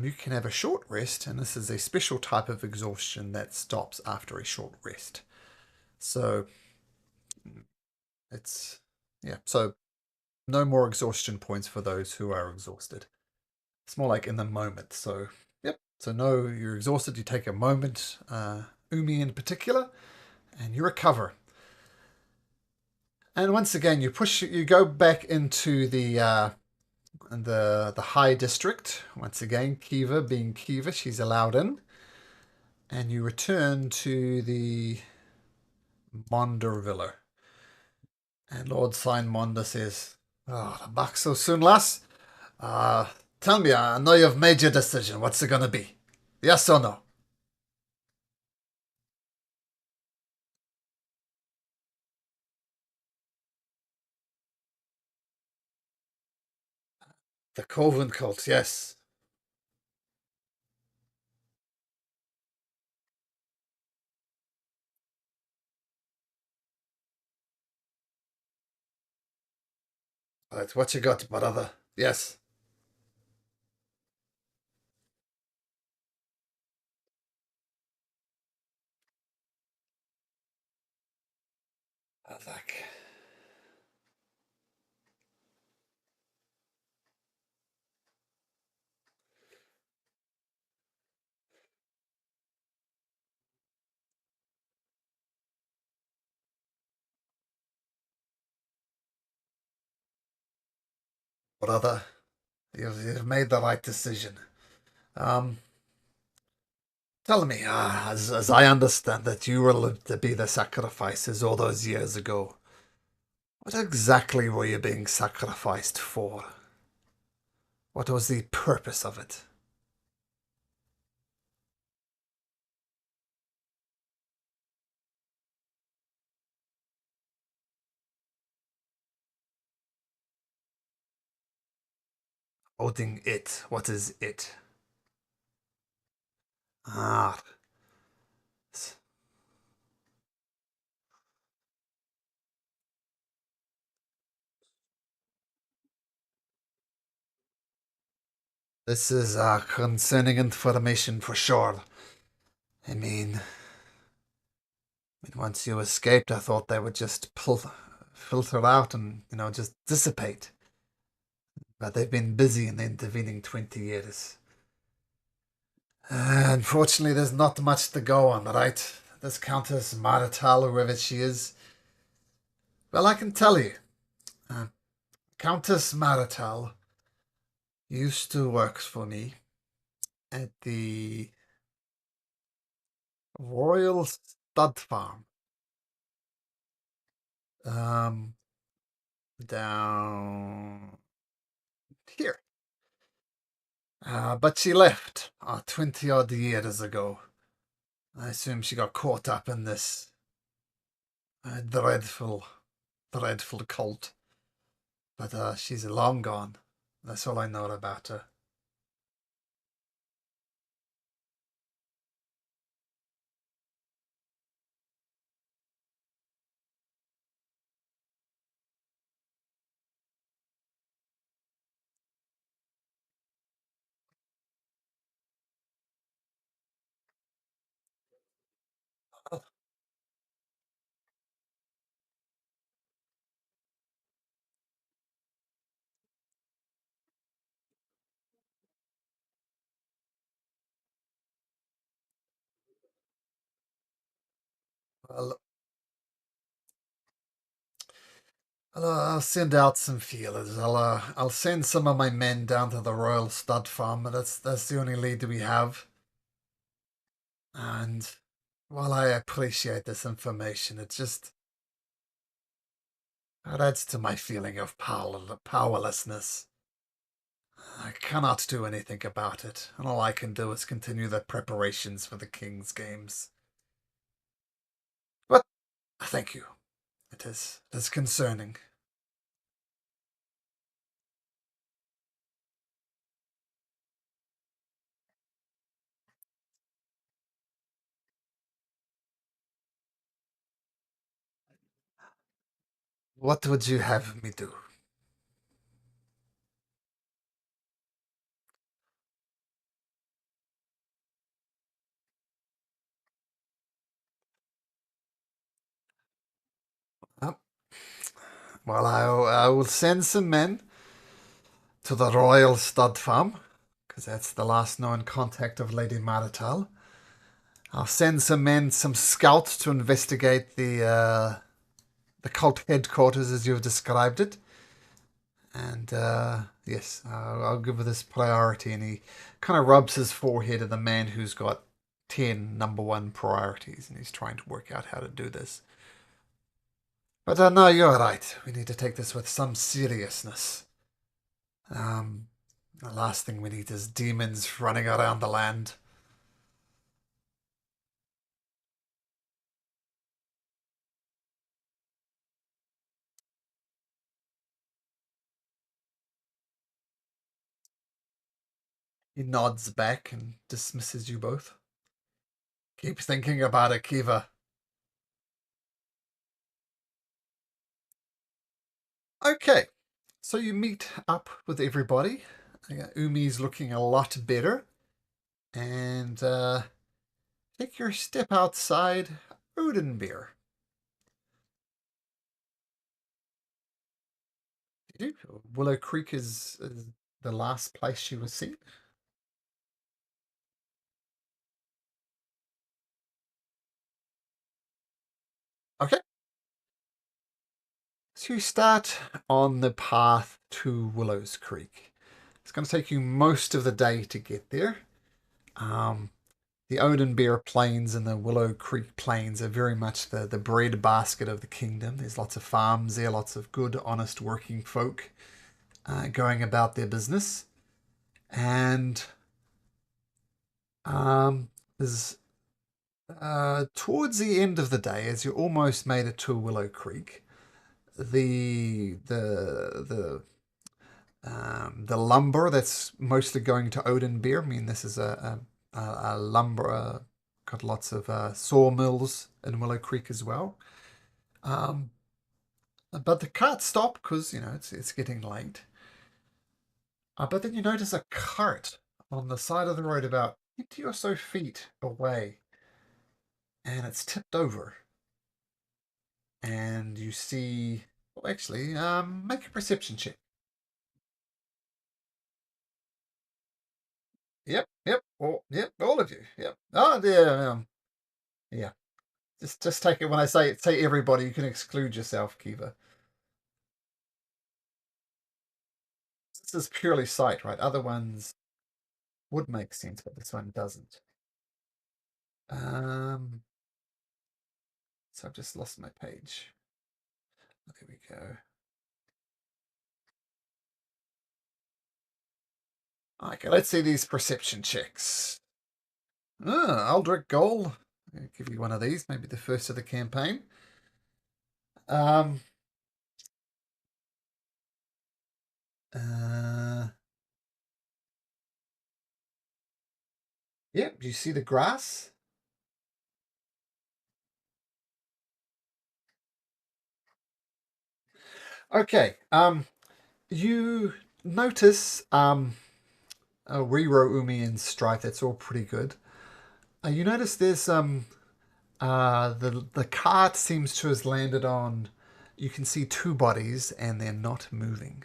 you can have a short rest, and this is a special type of exhaustion that stops after a short rest. So it's, yeah, so no more exhaustion points for those who are exhausted. It's more like in the moment. So, yep. So, no, you're exhausted. You take a moment, Umi in particular, and you recover. And once again, you go back into the high district. Once again, Kiva being Kiva, she's allowed in, and you return to the Monder Villa. And Lord Sign Monder says, "Oh, back so soon, lass. Uh, Tell me, I know you've made your decision. What's it gonna be? Yes or no?" The Coven cult, yes. Right, what you got, brother? Yes. Like, brother, you've made the right decision. Um, Tell me, as I understand that you were lived to be the sacrifices all those years ago, what exactly were you being sacrificed for? What was the purpose of it? Holding it. What is it? Ah, this is concerning information for sure. I mean, once you escaped, I thought they would just filter out and, just dissipate. But they've been busy in the intervening 20 years. Unfortunately, there's not much to go on, right? This Countess Marital, whoever she is. Well, I can tell you, uh, Countess Marital used to work for me at the Royal Stud Farm. Um, Down here. But she left 20 odd years ago. I assume she got caught up in this dreadful, dreadful cult. But she's long gone. That's all I know about her. Well, I'll send out some feelers. I'll send some of my men down to the Royal Stud Farm. That's the only lead we have. And while I appreciate this information, it's just That adds to my feeling of powerlessness. I cannot do anything about it, and all I can do is continue the preparations for the King's Games. But thank you. It is concerning. What would you have me do? Uh, Well, I will send some men to the Royal Stud Farm, because that's the last known contact of Lady Marital. I'll send some men, some scouts to investigate the cult headquarters as you've described it. And yes, I'll give this priority. And he kind of rubs his forehead at the man who's got 10 number one priorities, and he's trying to work out how to do this. But no, you're right. We need to take this with some seriousness. Um, the last thing we need is demons running around the land. He nods back and dismisses you both. Keep thinking about it, Kiva. Okay, so you meet up with everybody. Umi's looking a lot better. And take your step outside Odin beer. Did you? Willow Creek is the last place she was seen. Okay. So you start on the path to Willow's Creek. It's going to take you most of the day to get there. Um, the Odin Bear Plains and the Willow Creek Plains are very much the bread basket of the kingdom. There's lots of farms there, lots of good, honest working folk going about their business. And there's towards the end of the day, as you almost made it to Willow Creek, the lumber that's mostly going to Odin Beer. I mean, this is a lumber got lots of sawmills in Willow Creek as well. Um, but the cart stopped because it's getting late. But then you notice a cart on the side of the road about 20 or so feet away, and it's tipped over. And you see, well, actually, make a perception check. Yep, all of you. Yep. Oh, yeah, yeah. Just take it when I say everybody. You can exclude yourself, Kiva. This is purely sight, right? Other ones would make sense, but this one doesn't. Um, so I've just lost my page. There we go. Okay, let's see these perception checks. Aldrich Gold. I'll give you one of these, maybe the first of the campaign. Um, uh, yep, you see the grass? Okay. You notice Riro, Umi, and Strife. That's all pretty good. You notice there's the cart seems to have landed on. You can see two bodies, and they're not moving.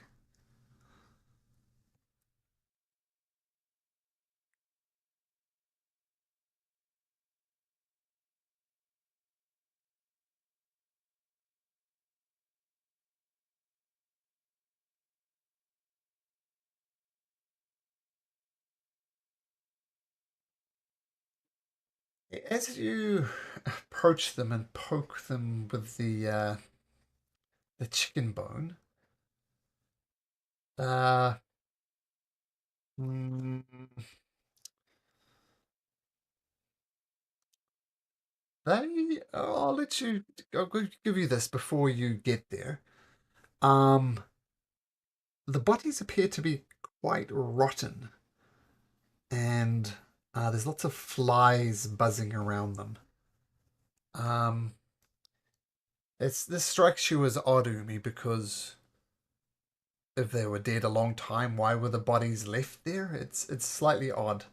As you approach them and poke them with the chicken bone. Uh, mm, I'll let you. I'll give you this before you get there. Um, the bodies appear to be quite rotten, and there's lots of flies buzzing around them. Um, this strikes you as odd, Umi, because if they were dead a long time, why were the bodies left there? It's slightly odd.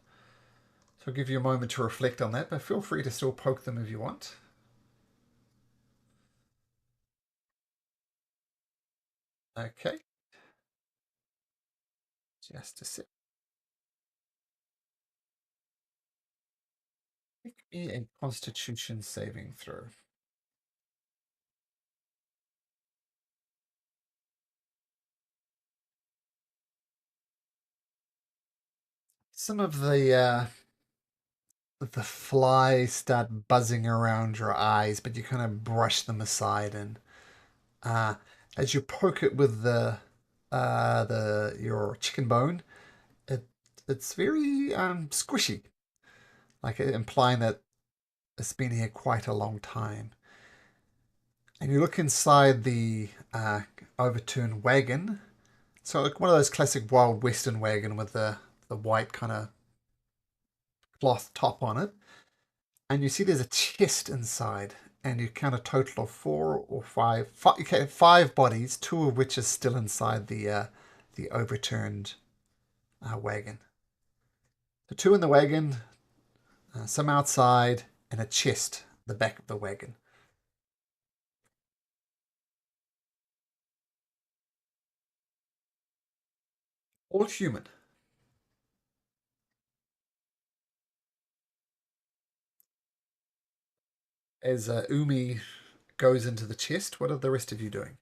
So I'll give you a moment to reflect on that, but feel free to still poke them if you want. Okay, just a sec. Make me a Constitution saving throw. Some of the flies start buzzing around your eyes, but you kind of brush them aside, and uh, as you poke it with the your chicken bone, it it's very squishy, like implying that it's been here quite a long time. And you look inside the overturned wagon. So like one of those classic Wild Western wagon with the white kind of cloth top on it. And you see there's a chest inside, and you count a total of five bodies, two of which are still inside the overturned wagon. The two in the wagon, some outside, and a chest at the back of the wagon. All human. As Umi goes into the chest, what are the rest of you doing?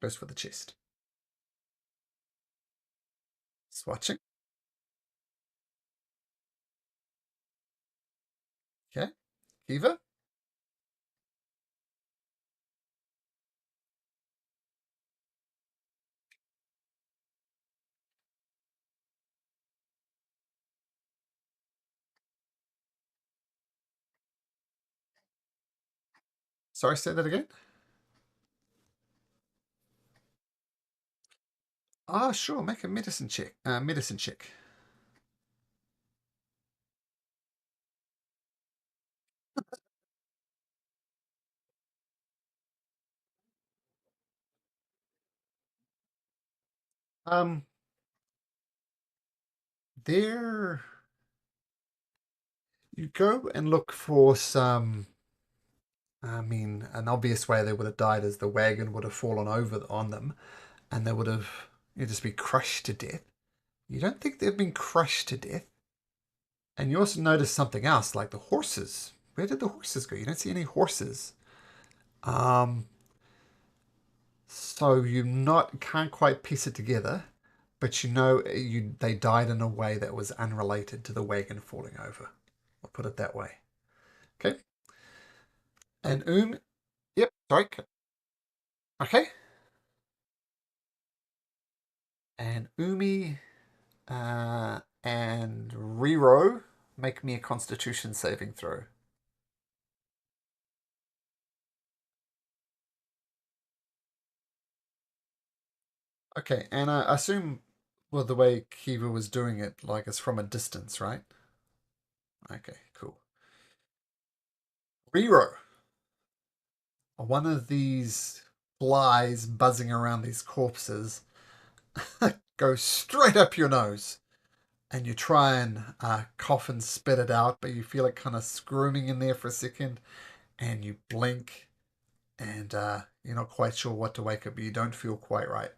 Goes for the chest. Swatching. Okay. Kiva. Sorry, say that again. Ah, sure. Make a medicine check. Medicine check. Um, there. You go and look for some. I mean, an obvious way they would have died is the wagon would have fallen over on them, and they would have just be crushed to death. You don't think they've been crushed to death, and you also notice something else, like the horses. Where did the horses go? You don't see any horses. Um, so you not can't quite piece it together, but you know they died in a way that was unrelated to the wagon falling over. I'll put it that way. Okay. And yep, sorry. Okay. And Umi and Riro make me a Constitution saving throw. Okay, and I assume, well, the way Kiva was doing it, like it's from a distance, right? Okay, cool. Riro, one of these flies buzzing around these corpses goes straight up your nose, and you try and cough and spit it out, but you feel it kind of squirming in there for a second, and you blink, and you're not quite sure what to wake up, but you don't feel quite right.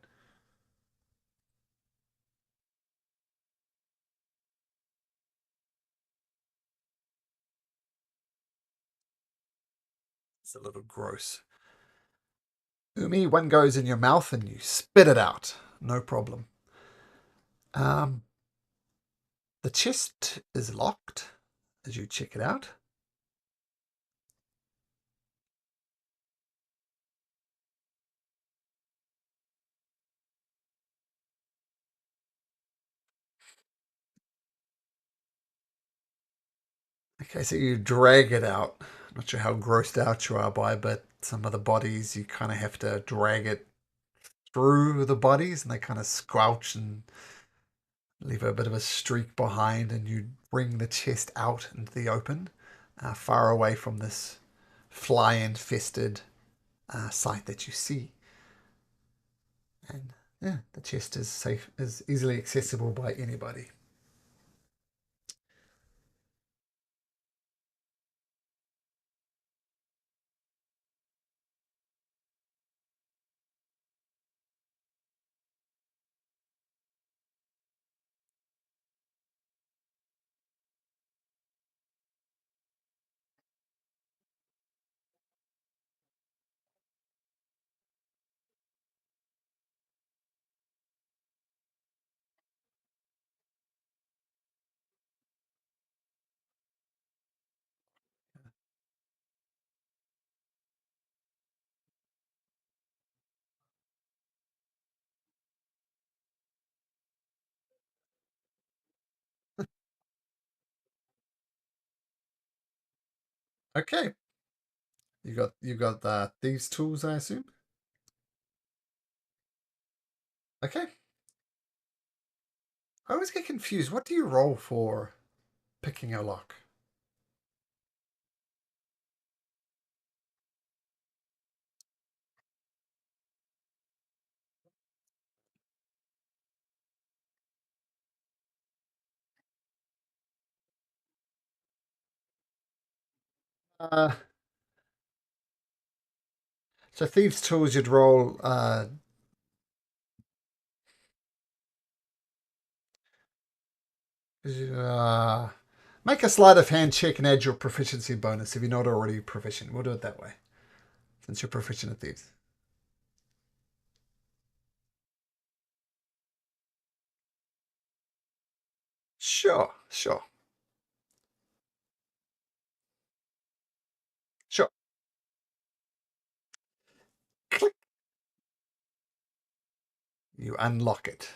It's a little gross. Umi, one goes in your mouth and you spit it out. No problem. Um, the chest is locked as you check it out. Okay, so you drag it out. Not sure how grossed out you are by, but some of the bodies you kind of have to drag it through the bodies, and they kind of squelch and leave a bit of a streak behind, and you bring the chest out into the open, far away from this fly-infested site that you see. And yeah, the chest is safe, is easily accessible by anybody. Okay, you got the thieves' tools, I assume. Okay, I always get confused. What do you roll for picking a lock? Uh, so thieves' tools, you'd roll. Uh, Make a sleight of hand check and add your proficiency bonus if you're not already proficient. We'll do it that way, since you're proficient at thieves. Sure, sure, sure. Click. You unlock it.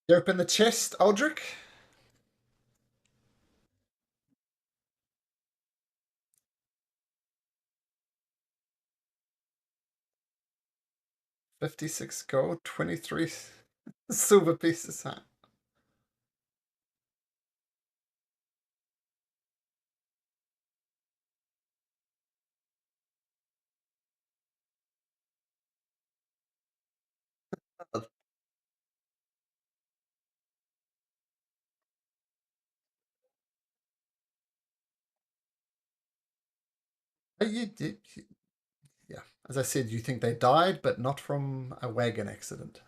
You open the chest, Aldrich. 56 gold, 23 silver pieces. Huh? Yeah. As I said, you think they died, but not from a wagon accident.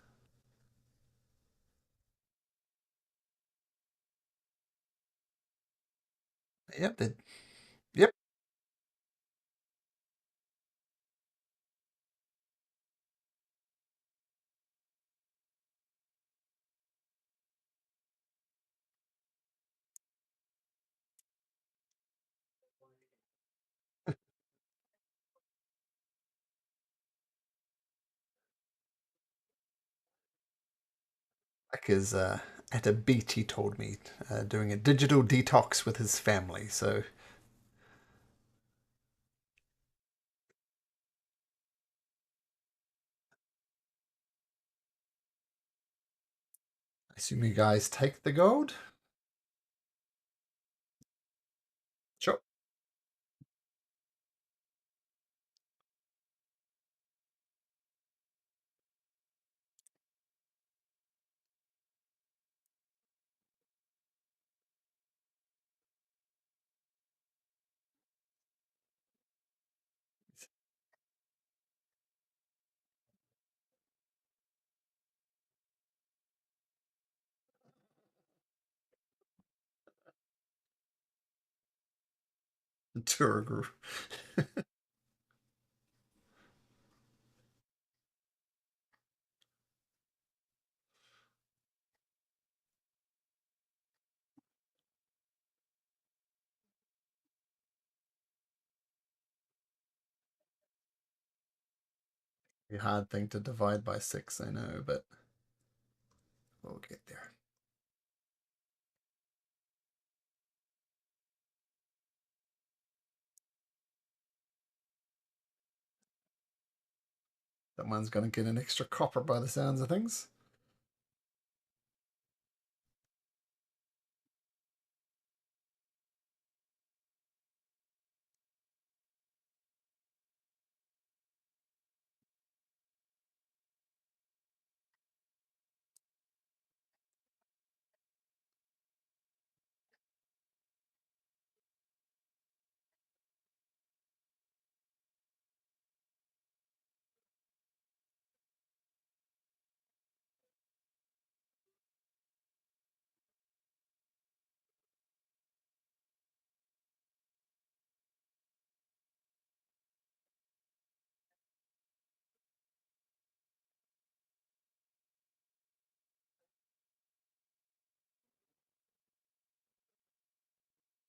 Yep. Yep. Like is at a beach, he told me, doing a digital detox with his family. So I assume you guys take the gold. Sure. Tour group. A hard thing to divide by 6, I know, but we'll get there. Someone's going to get an extra copper by the sounds of things.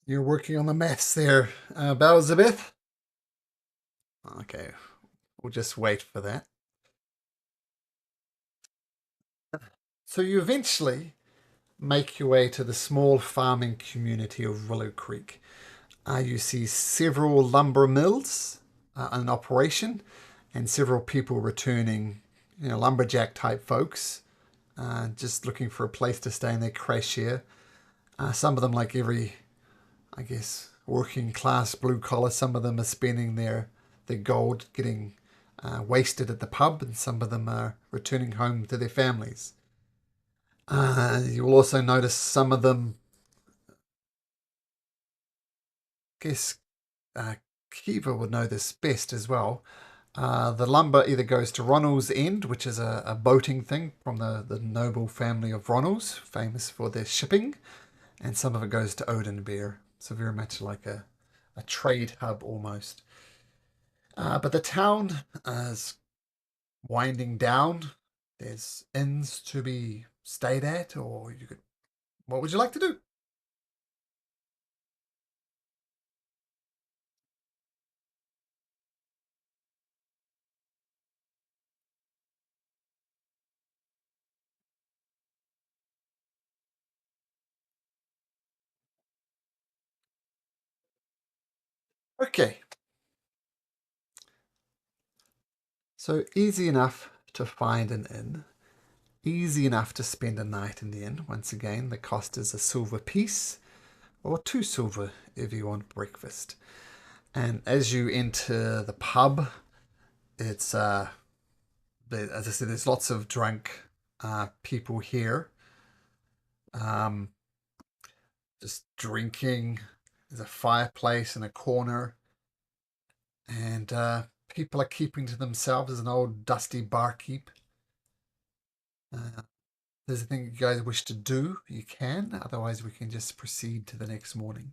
You're working on the maths there, Elizabeth. Okay, we'll just wait for that. So you eventually make your way to the small farming community of Willow Creek. You see several lumber mills in operation and several people returning, lumberjack type folks, just looking for a place to stay in their crash here. Some of them, like every, I guess, working class blue collar, some of them are spending their gold getting wasted at the pub, and some of them are returning home to their families. You'll also notice some of them, I guess Kiva would know this best as well. The lumber either goes to Ronald's End, which is a boating thing from the noble family of Ronalds, famous for their shipping, and some of it goes to Odin Bear. So very much like a trade hub almost. But the town is winding down. There's inns to be stayed at, or you could. What would you like to do? Okay, so easy enough to find an inn. Easy enough to spend a night in the inn. Once again, the cost is a silver piece, or 2 silver if you want breakfast. And as you enter the pub, it's as I said, there's lots of drunk people here, um, just drinking. There's a fireplace in a corner, and people are keeping to themselves. There's an old dusty barkeep. Uh, there's anything you guys wish to do, you can. Otherwise, we can just proceed to the next morning.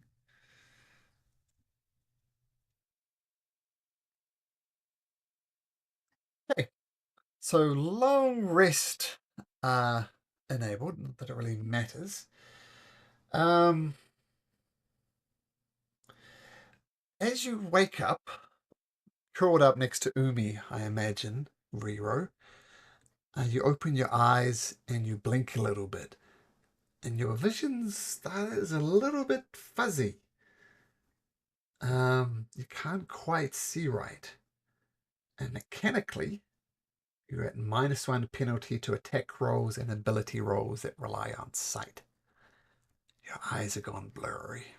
Okay, so long rest enabled. Not that it really matters. Um, as you wake up, curled up next to Umi, I imagine, Riro, you open your eyes and you blink a little bit, and your vision is a little bit fuzzy. You can't quite see right, and mechanically, you're at -1 penalty to attack rolls and ability rolls that rely on sight. Your eyes are gone blurry.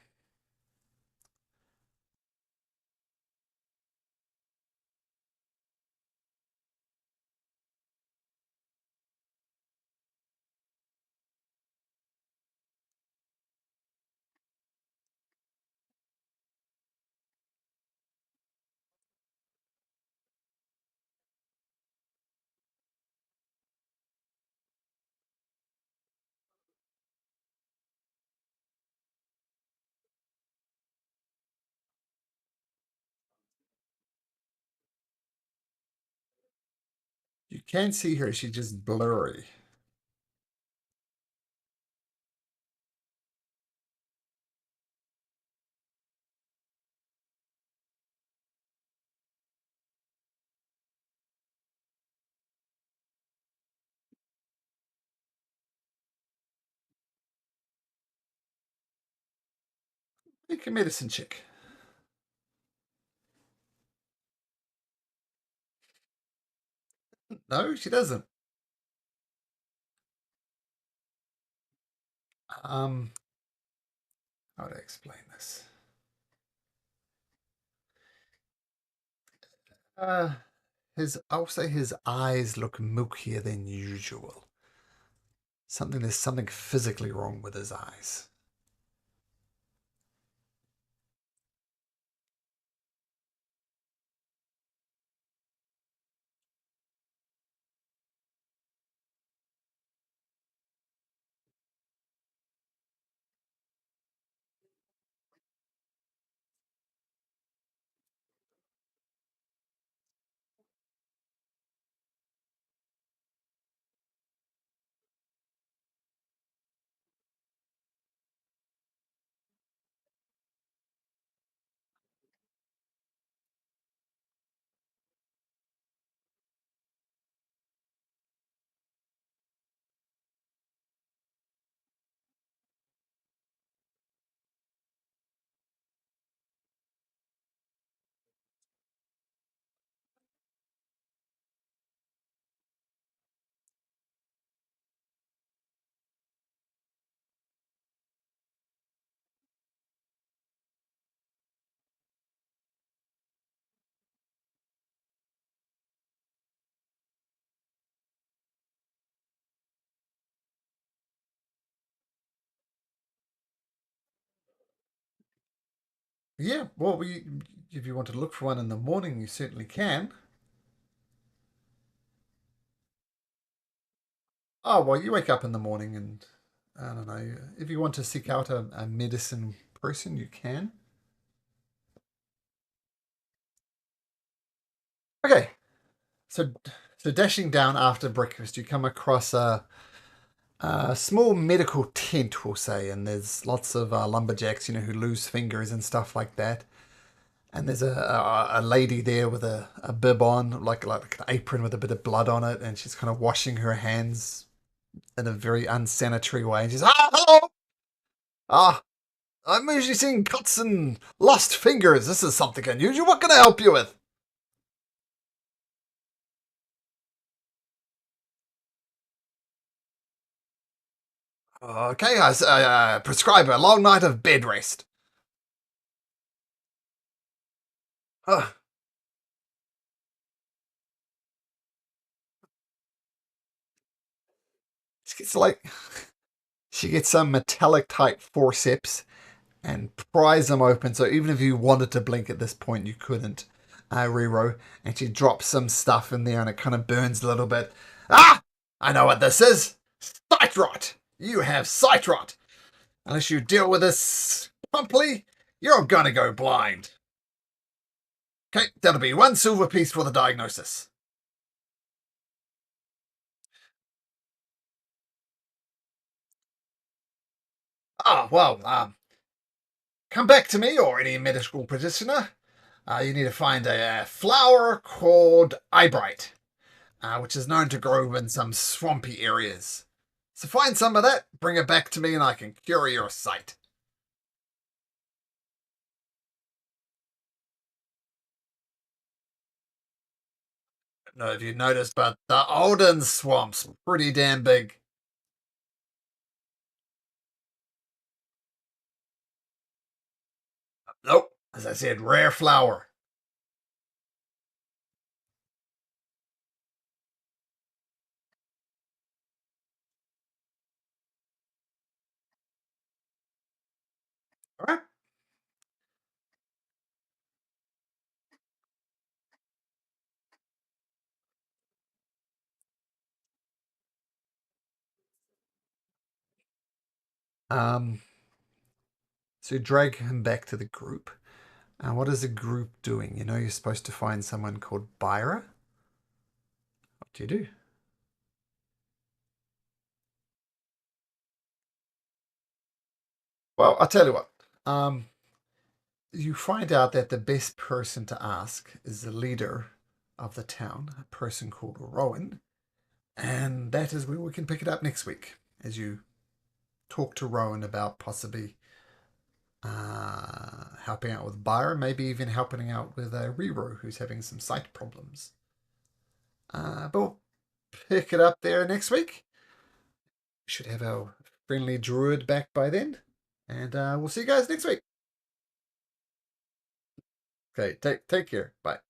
You can see her, she's just blurry. Make a medicine check. No, she doesn't. How to explain this? I'll say his eyes look milkier than usual. There's something physically wrong with his eyes. Yeah, well, if you want to look for one in the morning, you certainly can. Oh, well, you wake up in the morning and I don't know. If you want to seek out a medicine person, you can. Okay, so so dashing down after breakfast, you come across a small medical tent, we'll say, and there's lots of lumberjacks, who lose fingers and stuff like that. And there's a lady there with a bib on, like an apron with a bit of blood on it, and she's kind of washing her hands in a very unsanitary way. And she's, hello! Ah, I'm usually seeing cuts and lost fingers. This is something unusual. What can I help you with? Okay, I prescribe a long night of bed rest. Uh, it's like she gets some metallic type forceps and pries them open. So even if you wanted to blink at this point, you couldn't. Rero, and she drops some stuff in there, and it kind of burns a little bit. Ah, I know what this is. Sight rot. You have sight rot. Unless you deal with this promptly, you're gonna go blind. Okay, that'll be 1 silver piece for the diagnosis. Well, come back to me or any medical practitioner. You need to find a flower called eyebright, which is known to grow in some swampy areas. So find some of that, bring it back to me, and I can cure your sight. I don't know if you noticed, but the Alden swamp's pretty damn big. Nope, as I said, rare flower. All right. Um, so drag him back to the group. And what is the group doing? You're supposed to find someone called Byra. What do you do? Well, I'll tell you what. You find out that the best person to ask is the leader of the town, a person called Rowan. And that is where we can pick it up next week as you talk to Rowan about possibly helping out with Byron, maybe even helping out with Rero, who's having some sight problems. But we'll pick it up there next week. We should have our friendly druid back by then. And we'll see you guys next week. Okay, take care. Bye.